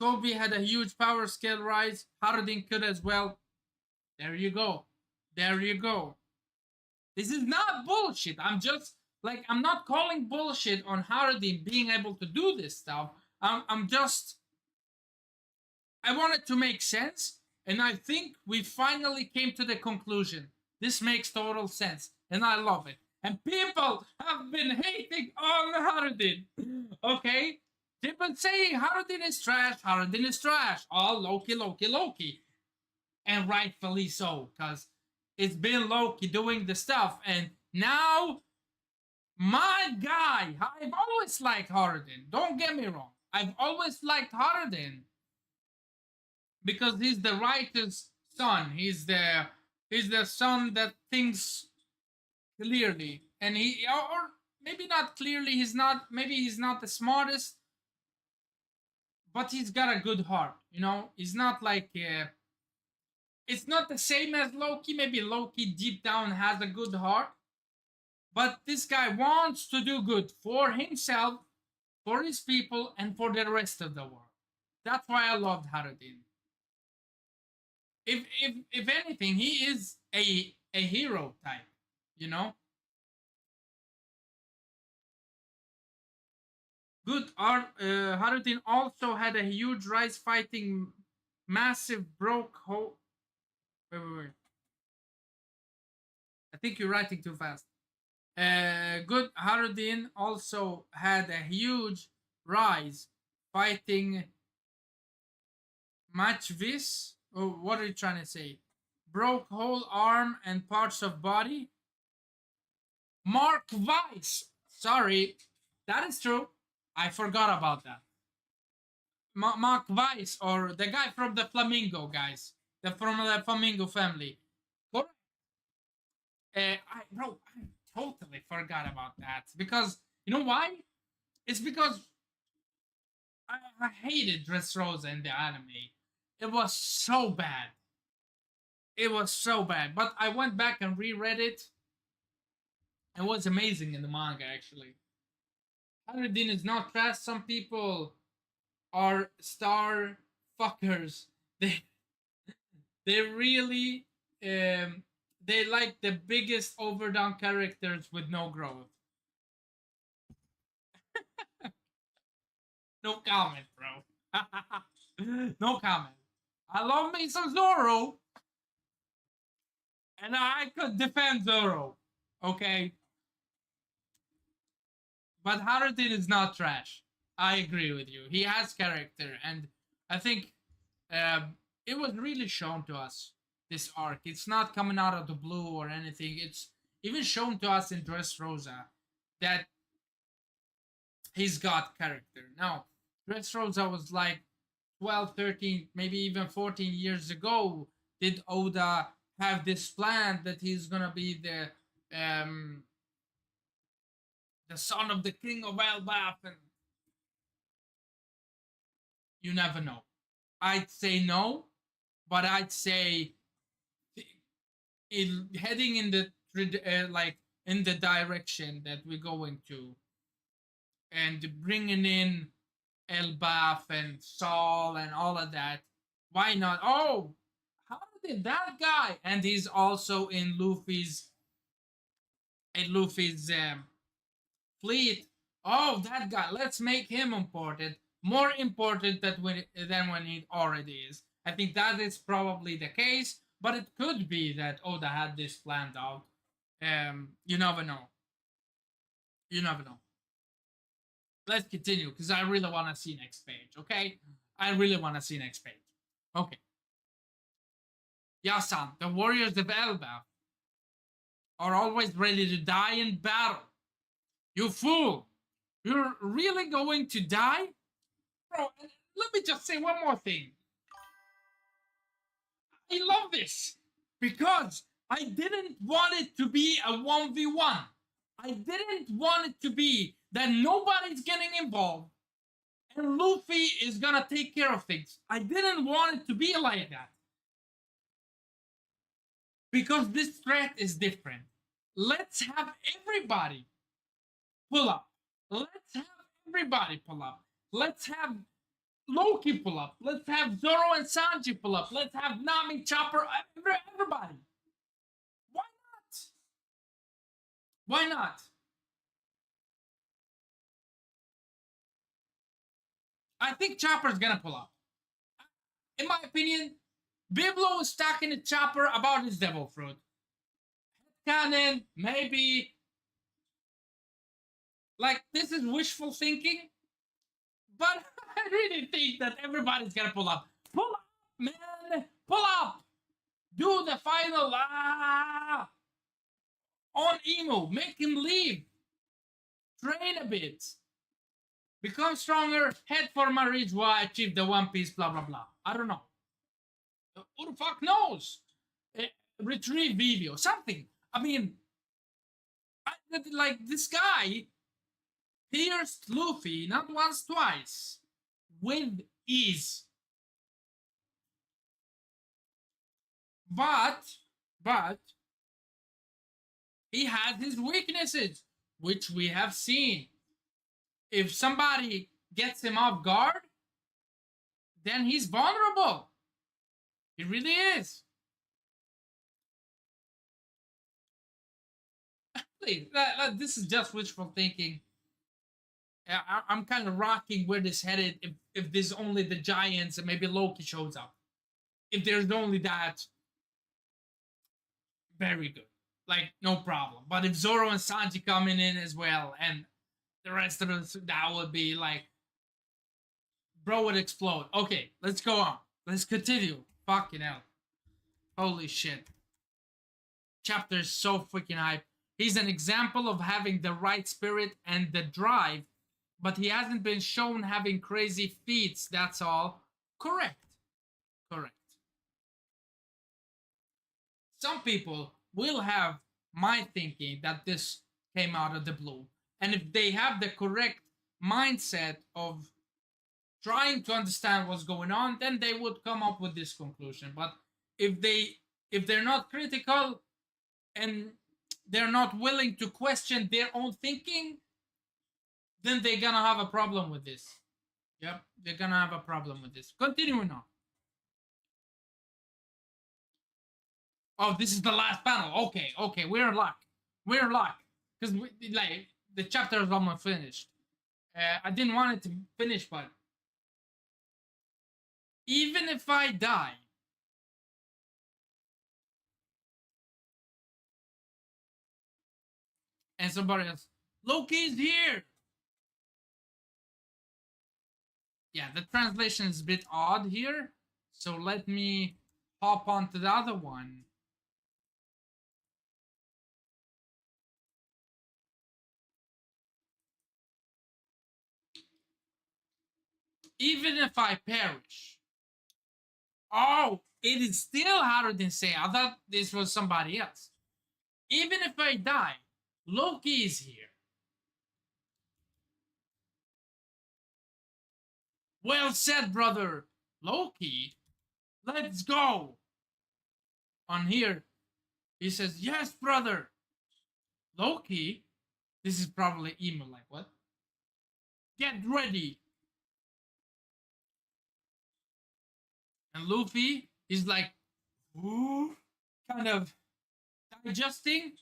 Kobe had a huge power scale rise. Harudin could as well. There you go. There you go. This is not bullshit. I'm not calling bullshit on Harudin being able to do this stuff. I'm just, I want it to make sense, and I think we finally came to the conclusion. This makes total sense, and I love it. And people have been hating on Harudin. Okay? They've been saying Harudin is trash, Harudin is trash. Oh, Loki, Loki, Loki. And rightfully so, because it's been Loki doing the stuff, and now my guy, I've always liked Harudin. Don't get me wrong. I've always liked Harudin because he's the righteous son. He's the son that thinks clearly, and or maybe not clearly. He's not. Maybe he's not the smartest, but he's got a good heart. You know, he's not like. It's not the same as Loki. Maybe Loki deep down has a good heart, but this guy wants to do good for himself, for his people, and for the rest of the world. That's why I loved Harudin. If anything, he is a hero type, you know. Good art. Harudin also had a huge rise fighting massive broke hole. Wait. I think you're writing too fast. Good Harudin also had a huge rise fighting Matchvis. Oh, what are you trying to say? Broke whole arm and parts of body. Mark Weiss. Sorry, that is true. I forgot about that. Mark Weiss, or the guy from the Flamingo guys, from the Flamingo family. I totally forgot about that because you know why? It's because I hated Dressrosa in the anime. It was so bad. It was so bad. But I went back and reread it. It was amazing in the manga, actually. Harudin is not trash. Some people are star fuckers. They they really they like the biggest overdone characters with no growth. No comment, bro. No comment. I love me some Zoro, and I could defend Zoro. Okay, but Harudin is not trash. I agree with you. He has character, and I think it was really shown to us this arc. It's not coming out of the blue or anything. It's even shown to us in Dressrosa that he's got character. Now, Dressrosa was like 12, 13, maybe even 14 years ago. Did Oda have this plan that he's gonna be the son of the king of Elbaf? And you never know. I'd say no, but I'd say heading in the like in the direction that we're going to, and bringing in Elbaf and Saul and all of that. Why not? Oh, how did that guy? And he's also in Luffy's fleet. Oh, that guy. Let's make him important. More important than when he already is. I think that is probably the case, but it could be that Oda had this planned out. You never know. You never know. Let's continue because I really want to see next page. Okay, I really want to see next page. Okay. Yasan, the warriors of Elbaf are always ready to die in battle. You fool! You're really going to die? Bro, let me just say one more thing. I love this because I didn't want it to be a 1v1. I didn't want it to be that nobody's getting involved and Luffy is gonna take care of things. I didn't want it to be like that. Because this threat is different. Let's have everybody pull up. Let's have everybody pull up. Let's have Loki pull up. Let's have Zoro and Sanji pull up. Let's have Nami, Chopper, everybody. Why not? Why not? I think Chopper's gonna pull up. In my opinion, Biblo is talking to Chopper about his devil fruit. Cannon, maybe. Like, this is wishful thinking, but I really think that everybody's gonna pull up. Pull up, man! Pull up! Do the final on Emo. Make him leave. Train a bit. Become stronger. Head for Marijua. Achieve the One Piece. Blah blah blah. I don't know. Who the fuck knows? Eh, Retrieve video, something. I mean, like this guy pierced Luffy not once, twice with ease. But, but he has his weaknesses, which we have seen. If somebody gets him off guard, then he's vulnerable. He really is. Please, this is just wishful thinking. I'm kind of rocking where this headed. If there's only the giants and maybe Loki shows up. If there's only that, very good. Like, no problem. But if Zoro and Sanji coming in as well, and the rest of us, that would be like, bro would explode. Okay, let's go on. Let's continue. Fucking hell. Holy shit. Chapter is so freaking hype. He's an example of having the right spirit and the drive, but he hasn't been shown having crazy feats, that's all. Correct. Correct. Some people will have my thinking that this came out of the blue. And if they have the correct mindset of trying to understand what's going on, then they would come up with this conclusion. But if they're not critical and they're not willing to question their own thinking, then they're gonna have a problem with this. Yep, they're gonna have a problem with this. Continuing on. Oh, this is the last panel. Okay, we're in luck. We're in luck. Because like the chapter is almost finished. I didn't want it to finish, but even if I die, and somebody else, Loki's here. Yeah, the translation is a bit odd here. So let me hop onto the other one. Even if I perish. Oh, it is still harder than say. I thought this was somebody else. Even if I die, Loki is here. Well said, brother. Loki, let's go. On here, he says, yes, brother. Loki, this is probably email, like what? Get ready. And Luffy is like, ooh, kind of digesting.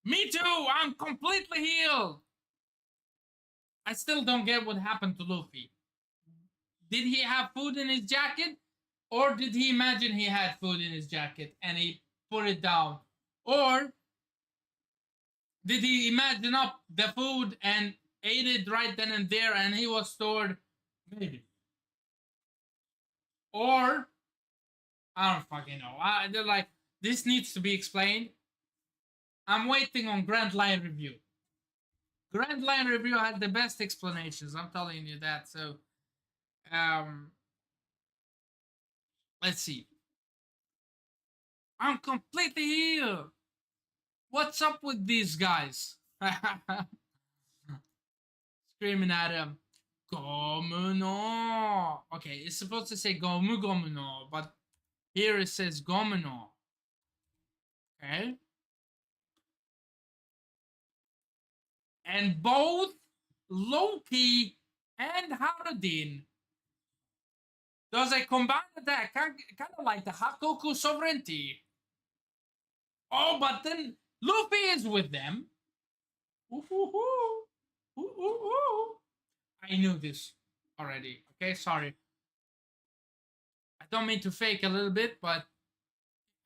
Me too, I'm completely healed. I still don't get what happened to Luffy. Did he have food in his jacket? Or did he imagine he had food in his jacket and he put it down? Or did he imagine up the food and ate it right then and there and he was stored? Maybe. Or, I don't fucking know. They're like, this needs to be explained. I'm waiting on Grand Line Review. Grand Line Review had the best explanations, I'm telling you that. So, let's see. I'm completely healed. What's up with these guys? Screaming at him. Gomu no. Okay, it's supposed to say Gomu Gomu no, but here it says Gomu no. Okay. And both Loki and Harudin does a combined attack, kind of like the Hakoku Sovereignty. Oh, but then Luffy is with them. Ooh, ooh, ooh. Ooh, ooh, ooh. I knew this already. Okay, sorry. I don't mean to fake a little bit, but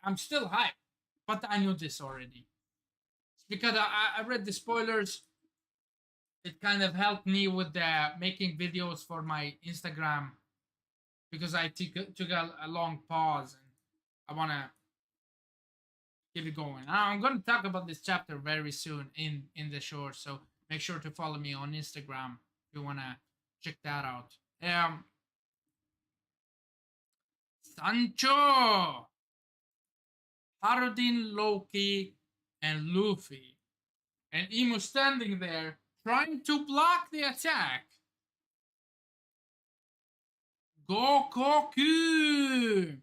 I'm still hyped. But I knew this already. It's because I read the spoilers. It kind of helped me with the making videos for my Instagram because I took a long pause and I want to keep it going. I'm going to talk about this chapter very soon in the short, so make sure to follow me on Instagram if you want to check that out. Sancho, Harudin, Loki, and Luffy. And Emu standing there trying to block the attack. Gokoku!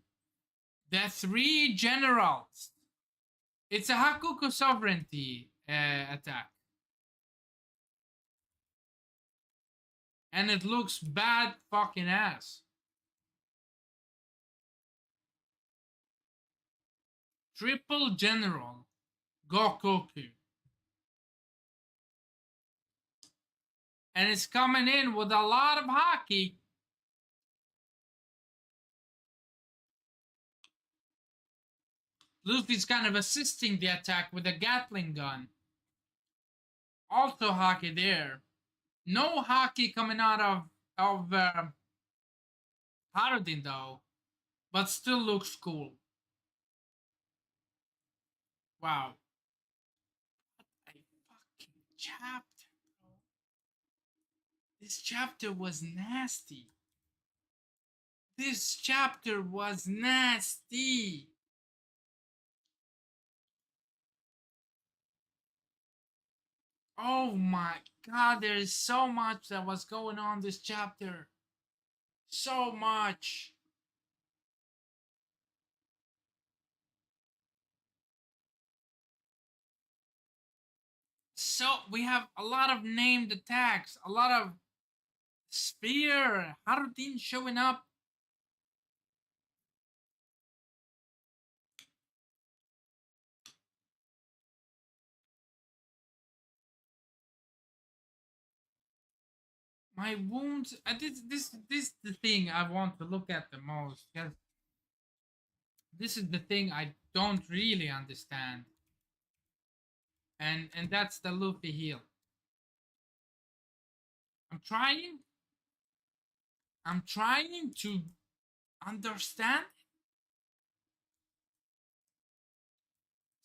The three generals. It's a Hakuku sovereignty attack. And it looks bad fucking ass. Triple General Gokoku. And it's coming in with a lot of hockey. Luffy's kind of assisting the attack with a Gatling gun. Also hockey there. No hockey coming out of Harudin though, but still looks cool. Wow. What a fucking chapter, bro. This chapter was nasty. This chapter was nasty. Oh my god, there is so much that was going on this chapter. So much. So we have a lot of named attacks, a lot of spear, Harudin showing up. My wounds. This is the thing I want to look at the most. Because this is the thing I don't really understand. And that's the Luffy heal. I'm trying to understand.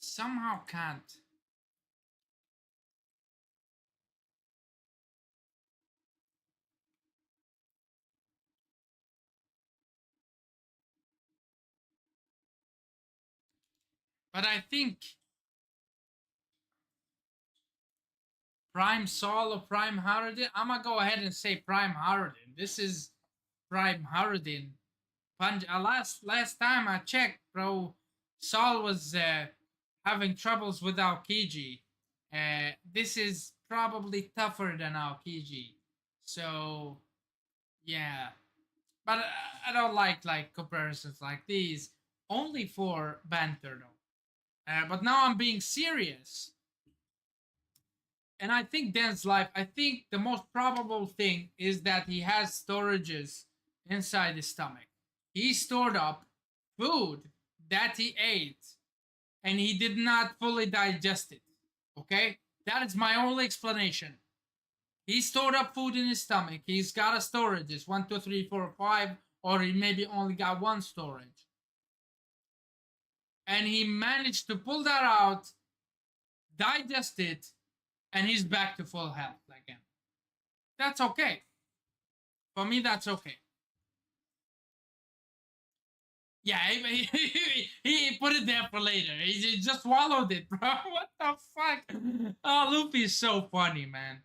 Somehow can't. But I think Prime Saul or Prime Harudin. I'm gonna go ahead and say Prime Harudin. This is Prime Harudin. Last time I checked, bro, Saul was having troubles with Aokiji. This is probably tougher than Aokiji. So yeah, but I don't like comparisons like these. Only for banter though. But now I'm being serious. And I think Dan's life, I think the most probable thing is that he has storages inside his stomach. He stored up food that he ate and he did not fully digest it. Okay? That is my only explanation. He stored up food in his stomach. He's got a storages 1, 2, 3, 4, 5, or he maybe only got one storage. And he managed to pull that out, digest it, and he's back to full health again. That's okay. For me, that's okay. Yeah, he put it there for later. He just swallowed it, bro. What the fuck? Oh, Luffy's so funny, man.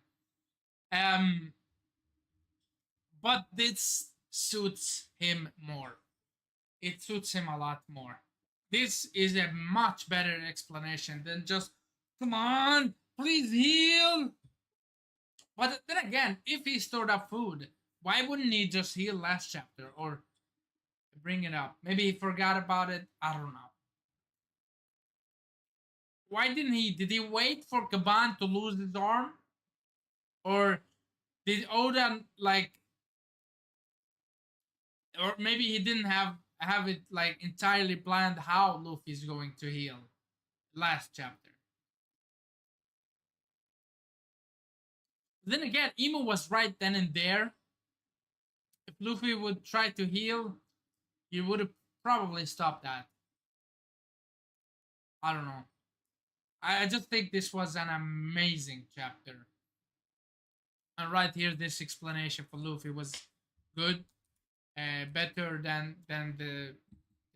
But this suits him more. It suits him a lot more. This is a much better explanation than just, come on, please heal. But then again, if he stored up food, why wouldn't he just heal last chapter or bring it up? Maybe he forgot about it. I don't know. Why didn't he? Did he wait for Gaban to lose his arm? Or did Oda like, or maybe he didn't have it like entirely planned how Luffy's going to heal last chapter. Then again, Emo was right then and there. If Luffy would try to heal, he would have probably stopped that. I don't know. I just think this was an amazing chapter. And right here, this explanation for Luffy was good. Better than the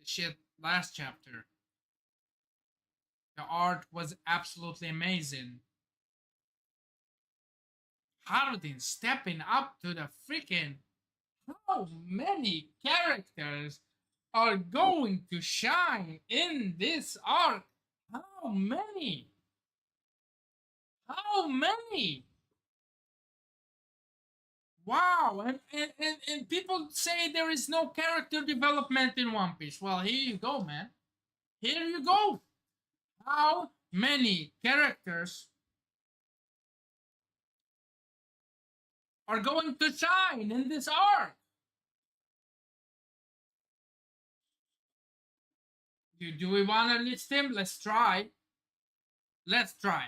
shit last chapter. The art was absolutely amazing. Harudin stepping up to the freaking. How many characters are going to shine in this arc? How many? How many? Wow, and people say there is no character development in One Piece. Well, here you go, man. Here you go. How many characters are going to shine in this arc? Do we want to list him? Let's try. Let's try.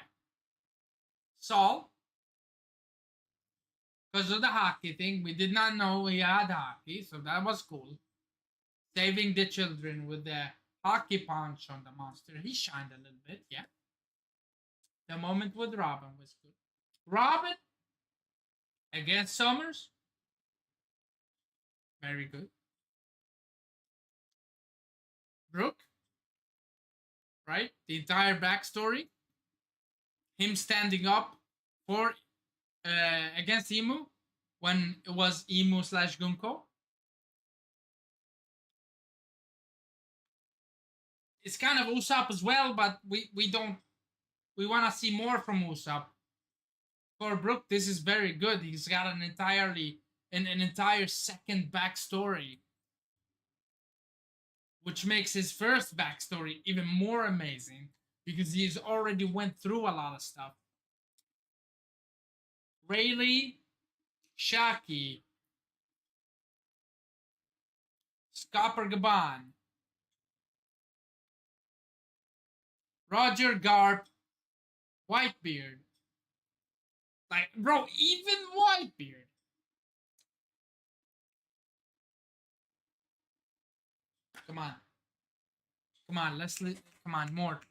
Saul, because of the hockey thing, we did not know he had hockey, so that was cool. Saving the children with the hockey punch on the monster. He shined a little bit, yeah. The moment with Robin was good. Robin against Summers, very good. Brooke, right? The entire backstory. Him standing up for against Emu when it was Emu slash Gunko. It's kind of Usopp as well, but we don't we want to see more from Usopp. For Brook, this is very good. He's got an entire second backstory, which makes his first backstory even more amazing because he's already went through a lot of stuff. Rayleigh, Shaki, Scopper Gaban, Roger Garp, Whitebeard. Like, bro, even Whitebeard. Come on. Come on, come on, more.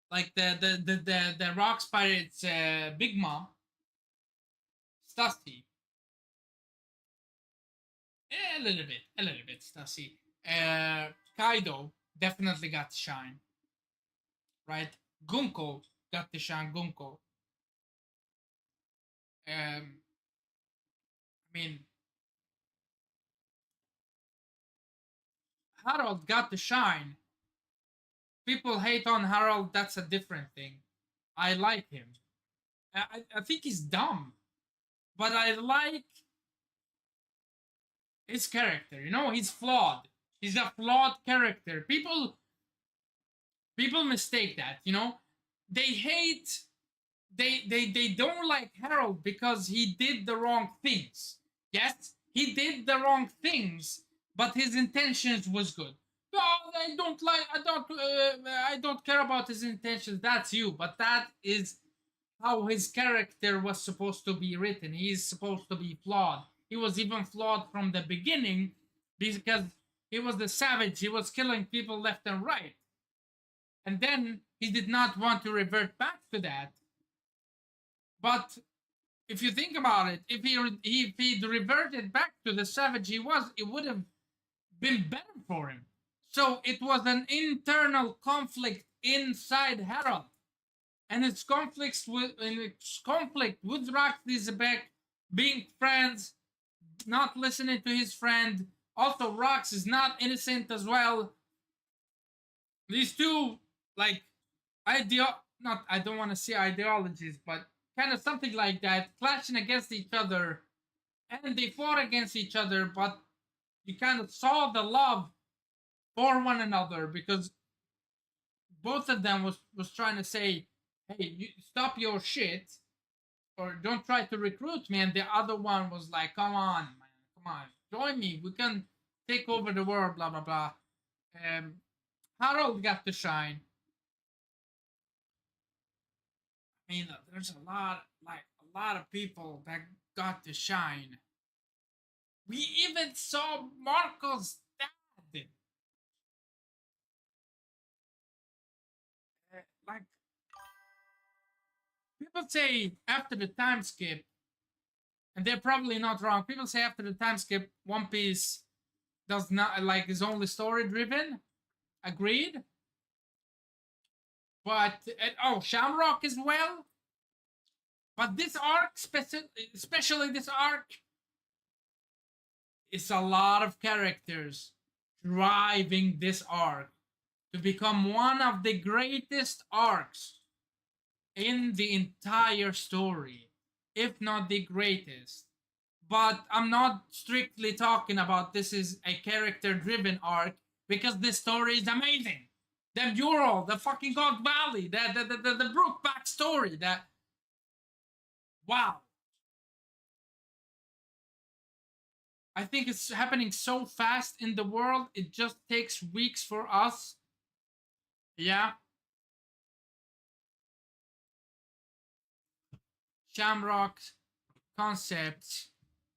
Like the Rocks Pirates Big Mom, Stassi. A little bit, Stassi. Kaido definitely got to shine, right? Gunko got to shine. Gunko. I mean, Harold got to shine. People hate on Harold. That's a different thing. I like him. I think he's dumb, but I like his character. You know, he's flawed. He's a flawed character. People mistake that. You know, they hate. They don't like Harold because he did the wrong things. Yes, he did the wrong things, but his intentions was good. No, I don't care about his intentions. That's you, but that is how his character was supposed to be written. He is supposed to be flawed. He was even flawed from the beginning because he was the savage. He was killing people left and right. And then he did not want to revert back to that. But if you think about it, if he'd reverted back to the savage he was, it would have been better for him. So it was an internal conflict inside Harold. And its conflict with Roxy Zebek being friends, not listening to his friend. Also, Rox is not innocent as well. These two, like, not, I don't want to say ideologies, but kind of something like that, clashing against each other. And they fought against each other, but you kind of saw the love for one another because both of them was trying to say, hey, you stop your shit or don't try to recruit me. And the other one was like, come on, man, come on, join me. We can take over the world, blah, blah, blah. Harold got to shine. I mean, there's a lot of people that got to shine. We even saw Marco's dad. Like, people say after the time skip, And they're probably not wrong. People say after the time skip, One Piece does not like is only story driven. Agreed. But oh, Shamrock as well. But this arc, especially this arc, is a lot of characters driving this arc to become one of the greatest arcs in the entire story, if not the greatest. But I'm not strictly talking about this is a character driven arc because this story is amazing. The mural, the fucking God Valley, the Brook backstory, that wow. I think it's happening so fast in the world, it just takes weeks for us. Yeah. Shamrock concepts.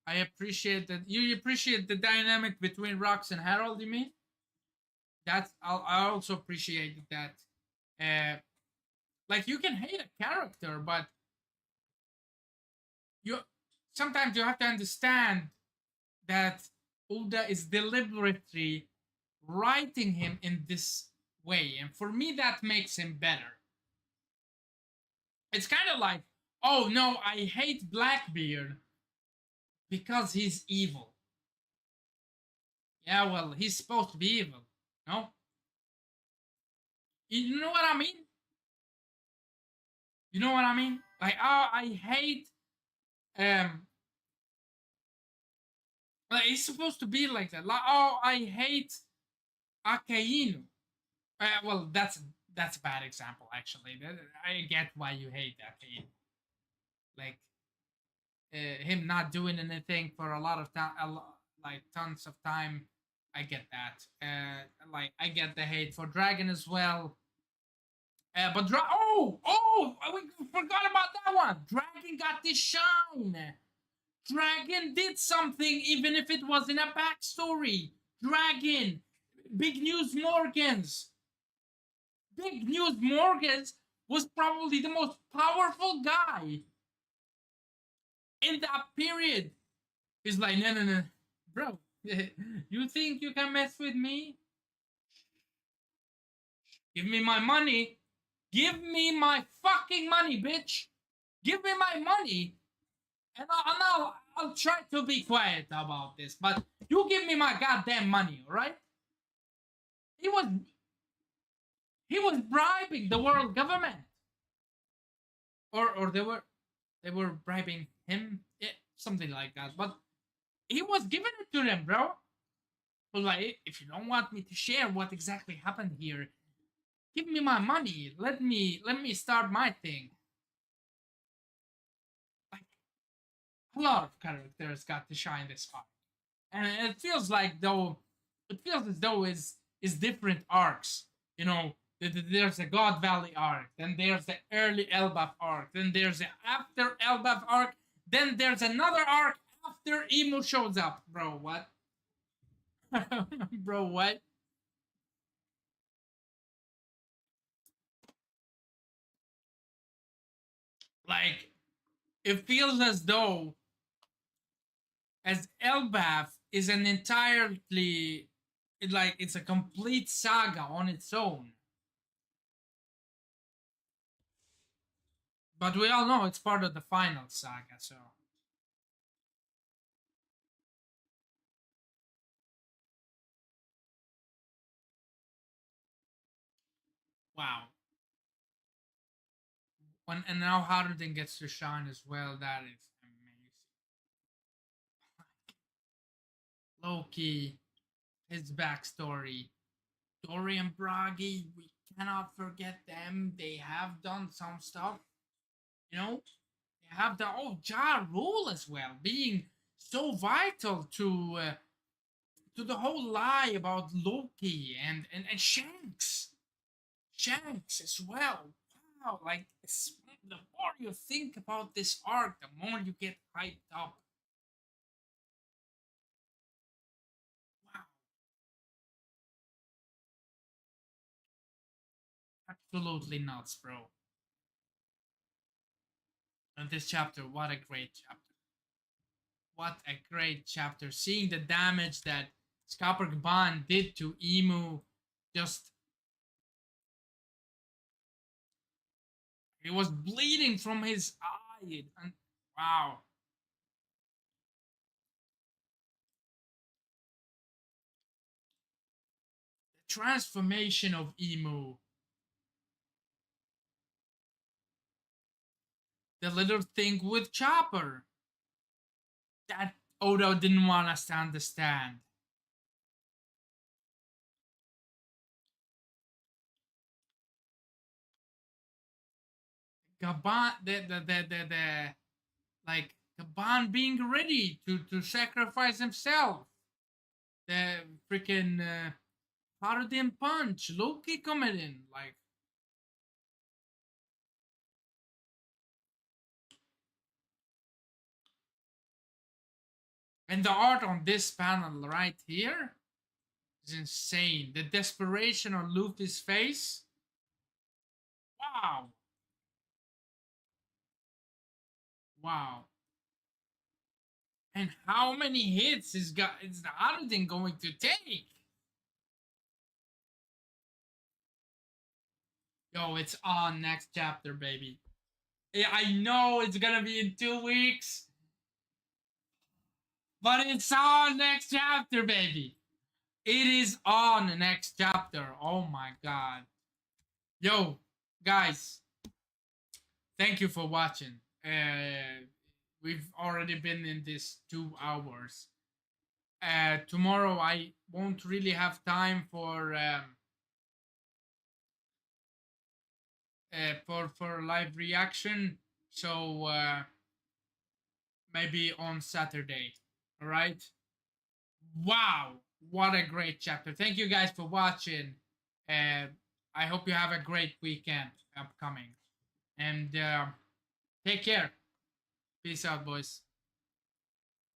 I appreciate that. You appreciate the dynamic between Rox and Harold, you mean? I also appreciate that. Like you can hate a character, but you sometimes you have to understand that Oda is deliberately writing him in this way, and for me that makes him better. It's kind of like, oh no, I hate Blackbeard because he's evil. Yeah, well, he's supposed to be evil, no? You know what I mean? You know what I mean? Like, oh, I hate like he's supposed to be like that. Like, oh, I hate Akainu. Well, that's a bad example actually. I get why you hate Akainu. Like him not doing anything for a lot of time, like tons of time. I get that. Like I get the hate for Dragon as well. Oh, we forgot about that one. Dragon got this shine. Dragon did something, even if it was in a backstory. Dragon, Big News Morgans. Big News Morgans was probably the most powerful guy in that period. He's like, no, no, no, bro. You think you can mess with me? Give me my money. Give me my fucking money, bitch. Give me my money. And I'll try to be quiet about this. But you give me my goddamn money, alright? He was he was bribing the world government. Or they were bribing him. Yeah, something like that. But he was giving it to them, bro. But like, if you don't want me to share what exactly happened here, give me my money. Let me start my thing. Like a lot of characters got to shine this far, and it feels like though it feels as though is different arcs. You know, there's a God Valley arc, then there's the early Elbaf arc, then there's the after Elbaf arc, then there's another arc after Emo shows up. Bro, what? Bro, what? Like, it feels as though as Elbaf is an entirely like it's a complete saga on its own. But we all know it's part of the final saga, so wow. And now Harden gets to shine as well. That is amazing. Loki, his backstory. Dory and Bragi, we cannot forget them. They have done some stuff, you know. They have the Ja Rule as well, being so vital to the whole lie about Loki and Shanks. Shanks as well. Wow, like the more you think about this arc, the more you get hyped up. Wow, absolutely nuts, bro. And this chapter, what a great chapter. What a great chapter. Seeing the damage that GABABN did to Emu, just he was bleeding from his eye, and wow. The transformation of Emu. The little thing with Chopper that Odo didn't want us to understand. GABABN, like GABABN being ready to sacrifice himself. The freaking Paladin punch, Loki coming in, like and the art on this panel right here is insane. The desperation on Luffy's face. Wow. Wow. And how many hits is the Paladin going to take? Yo, it's on next chapter, baby. Yeah, I know it's gonna be in 2 weeks, but it's on next chapter, baby. It is on the next chapter. Oh my god. Yo, guys, thank you for watching. We've already been in this 2 hours. Tomorrow I won't really have time for live reaction, so maybe on Saturday. All right. Wow, what a great chapter! Thank you guys for watching. I hope you have a great weekend upcoming, and take care. Peace out, boys.